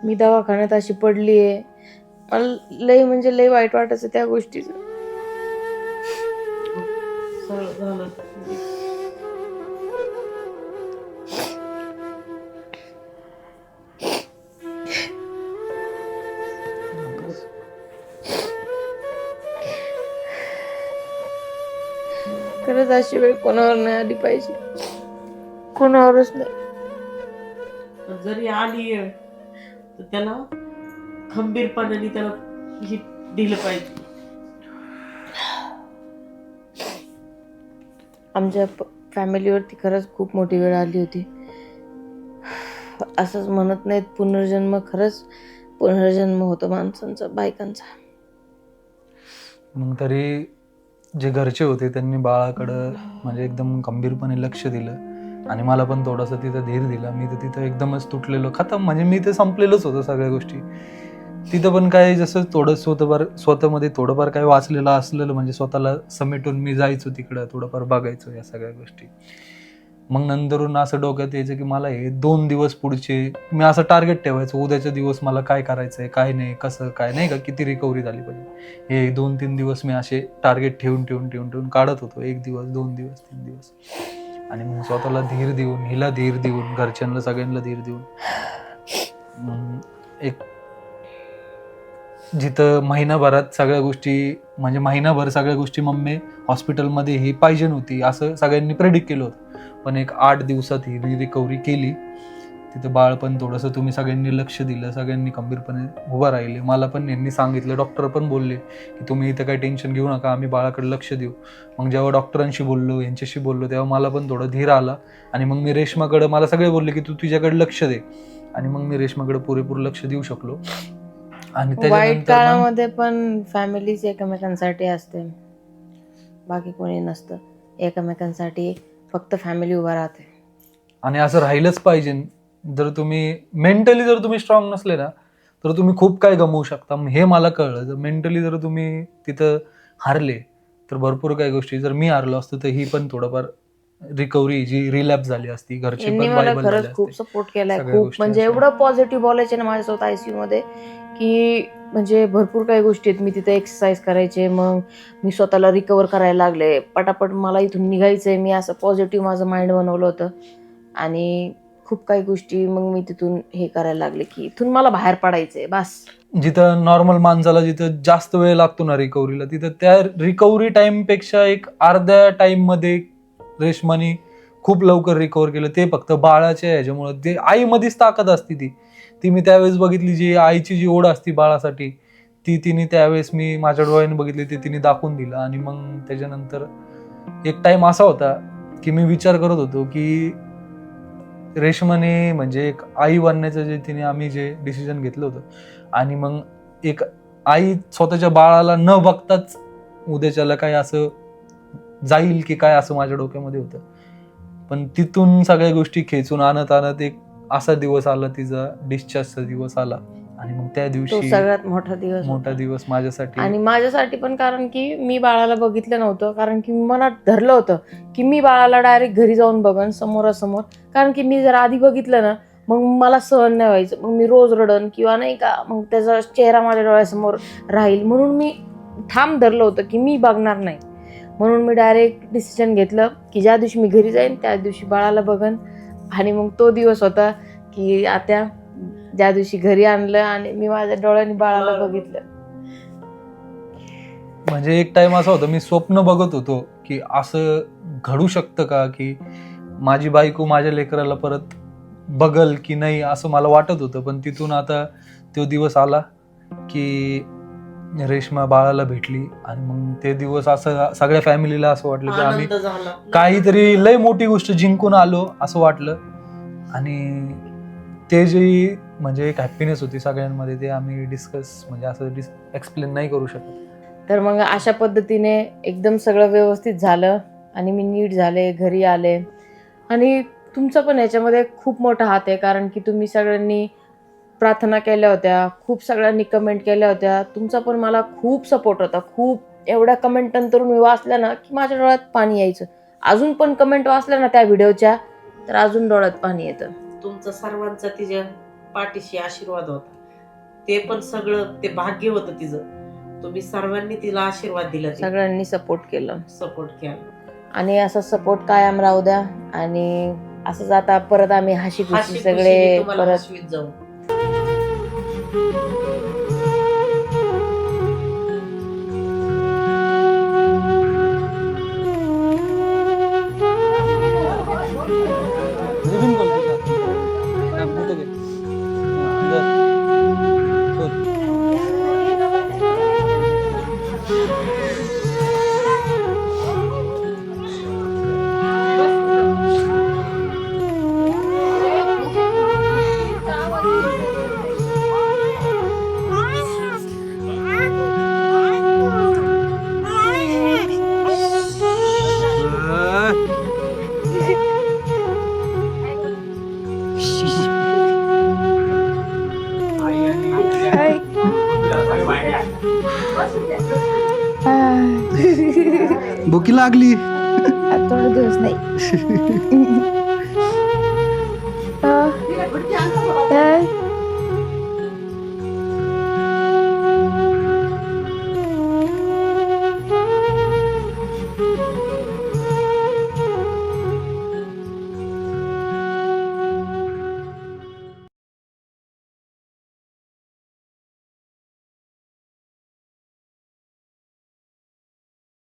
मी दवाखान्यात अशी पडली आहे. मला लय म्हणजे लय वाईट वाटायचं त्या गोष्टीचं. सरळ झालं. खरंच अशी वेळ कोणावर नाही आली पाहिजे, कोणावरच नाही. जरी आली तर त्याला खंबीरपणाने त्याला हे दिलं पाहिजे. आमच्या फॅमिलीवरती खरंच खूप मोठी वेळ आली होती. असंच म्हणत नाहीत पुनर्जन्म, खरंच पुनर्जन्म होतो माणसांचा, बायकांचा. मग तरी जे घरचे होते त्यांनी बाळाकडं म्हणजे एकदम गंभीरपणे लक्ष दिलं आणि मला पण थोडासा तिथं धीर दिला. मी तर तिथं एकदमच तुटलेलो, खतम, म्हणजे मी ते संपलेलंच होतं सगळ्या गोष्टी. तिथं पण काय जसं थोडं स्वतःमध्ये थोडंफार काय वाचलेलं असलेलं, म्हणजे स्वतःला समेटून मी जायचो तिकडं, थोडंफार बघायचो या सगळ्या गोष्टी. मग नंतरून असं डोक्यात यायचं की मला हे 2 दिवस पुढचे, मी असं टार्गेट ठेवायचं, उद्याच्या दिवस मला काय करायचंय, काय नाही, कसं काय, नाही का, किती रिकव्हरी झाली पाहिजे. हे 2-3 दिवस मी असे टार्गेट ठेवून काढत होतो. 1 दिवस, 2 दिवस, 3 दिवस. आणि मग स्वतःला धीर देऊन, हिला धीर देऊन, घरच्यांना सगळ्यांना धीर देऊन एक जिथं महिनाभरात सगळ्या गोष्टी, म्हणजे महिनाभर सगळ्या गोष्टी मम्मी हॉस्पिटलमध्ये ही पाहिजे नव्हती असं सगळ्यांनी प्रेडिक्ट केलं होतं, पण एक 8 दिवसात ही रिकव्हरी केली. तिथं बाळ पण थोडंसं तुम्ही सगळ्यांनी लक्ष दिलं, सगळ्यांनी खंबीरपणे उभं राहिले. मला पण यांनी सांगितलं, डॉक्टर पण बोलले की तुम्ही इथं काही टेन्शन घेऊ नका, आम्ही बाळाकडे लक्ष देऊ. मग जेव्हा डॉक्टरांशी बोललो, यांच्याशी बोललो, तेव्हा मला पण थोडं धीर आला. आणि मग मी रेश्माकडे, मला सगळे बोलले की तू तुझ्याकडे लक्ष दे, आणि मग मी रेश्माकडे पुरेपूर लक्ष देऊ शकलो. आणि वाईट त्याच्यानंतर काळामध्ये पण फॅमिलीच एकमेकांसाठी असते, बाकी कोणी नसतं. एकमेकांसाठी फक्त फॅमिली उभा राहते. आणि असं राहिलंच पाहिजे. जर तुम्ही मेंटली जर तुम्ही स्ट्रॉंग नसले ना, तर तुम्ही खूप काय गमवू शकता. हे मला कळलं. जर मेंटली जर तुम्ही तिथं हारले तर भरपूर काही गोष्टी, जर मी हारलो असतो तर ही पण थोडंफार रिकव्हरी जी रिलॅप्स झाली असती, घरचे यांनी पण मला वायबल झाले खरंच खूप असते. सपोर्ट केलाय, सगळ्या खूप गोष्टी म्हणजे अशा. एवढं पॉझिटिव्ह बोलायचे ना माझ्यासोबत आयसीयू मध्ये की म्हणजे भरपूर काही गोष्टी आहेत. मी तिथे एक्सरसाइज करायचे, मग मी स्वतःला रिकवर करायला लागले पटापट. मला इथून निघायचंय, मी असं पॉझिटिव्ह माझं माइंड बनवलं होतं. आणि खूप काही गोष्टी मग मी तिथून हे करायला लागले की इथून मला बाहेर पडायचंय बस. जिथं नॉर्मल माणसाला जिथं जास्त वेळ लागतो ना रिकव्हरीला, तिथं त्या रिकव्हरी टाइम पेक्षा एक अर्ध्या टाइम मध्ये रेश्मानी खूप लवकर रिकव्हर केलं. ते फक्त बाळाच्या ह्याच्यामुळे, ते आईमध्येच ताकद असते ती ती मी त्यावेळेस बघितली. जी आईची जी ओढ असती बाळासाठी, ती तिने त्यावेळेस मी माझ्या डोळ्याने बघितली, ते तिने दाखवून दिलं. आणि मग त्याच्यानंतर एक टाइम असा होता की मी विचार करत होतो की रेश्माने म्हणजे एक आई बनण्याचं जे तिने आम्ही जे डिसिजन घेतलं होतं, आणि मग एक आई स्वतःच्या बाळाला न बघताच उद्याच्याला काय असं जाईल की काय, असं माझ्या डोक्यामध्ये होतं. पण तिथून सगळ्या गोष्टी खेचून आणत एक असा दिवस आला, तिचा डिस्चार्जचा दिवस आला. आणि मग त्या तो दिवशी सगळ्यात मोठा दिवस मोठा होता. दिवस माझ्यासाठी. आणि माझ्यासाठी पण, कारण की मी बाळाला बघितलं नव्हतं. कारण की मनात धरलं होतं की मी बाळाला डायरेक्ट घरी जाऊन बघन समोरासमोर. कारण की मी जर आधी बघितलं ना, मग मला सहन नाही व्हायचं, मग मी रोज रडन किंवा नाही का, मग त्याचा चेहरा माझ्या डोळ्यासमोर राहील. म्हणून मी ठाम धरलं होतं की मी बघणार नाही. म्हणून मी डायरेक्ट डिसिजन घेतलं की ज्या दिवशी मी घरी जाईन त्या दिवशी बाळाला बघन. आणि मग तो दिवस होता की आता ज्या दिवशी घरी आणलं आणि मी माझ्या डोळ्यांनी बाळाला बघितलं. म्हणजे एक टाइम असा होता, मी स्वप्न बघत होतो की असं घडू शकतं का, की माझी बायको माझ्या लेकराला परत बघल की नाही, असं मला वाटत होतं. पण तिथून आता तो दिवस आला की रेश्मा बाळाला भेटली. आणि मग ते दिवस असं सगळ्या फॅमिलीला असं वाटलं की आम्ही आनंद झाला. काहीतरी लय मोठी गोष्ट जिंकून आलो असं वाटलं. आणि ते जे म्हणजे एक हॅपीनेस होती सगळ्यांमध्ये, ते आम्ही डिस्कस म्हणजे असं एक्सप्लेन नाही करू शकत. तर मग अशा पद्धतीने एकदम सगळं व्यवस्थित झालं आणि मी नीट झाले, घरी आले. आणि तुमचा पण याच्यामध्ये खूप मोठा हात आहे, कारण की तुम्ही सगळ्यांनी प्रार्थना केल्या होत्या, खूप सगळ्यांनी कमेंट केल्या होत्या. तुमचा पण मला खूप सपोर्ट होता. खूप एवढ्या कमेंट नंतर मी वाचल्या ना की माझ्या डोळ्यात पाणी यायचं. अजून पण कमेंट वाचल्या ना त्या व्हिडिओच्या, तर अजून डोळ्यात पाणी येतं. तुमचं सर्वांचा तिच्या पाठीशी आशीर्वाद होता. ते पण सगळं ते भाग्य होतं तिचं. तुम्ही सर्वांनी तिला आशीर्वाद दिला, सगळ्यांनी सपोर्ट केलं सपोर्ट केला. आणि असा सपोर्ट कायम राहू द्या. आणि असंच आता परत आम्ही हशी खुशी हशी-खुशीने सगळे तुम्हाला परत हसवीत जाऊ. रिबीन खोल तिला. हा, इथं घे. हा, इथं. खोल. भुकी लागली थोडे दिवस नाही.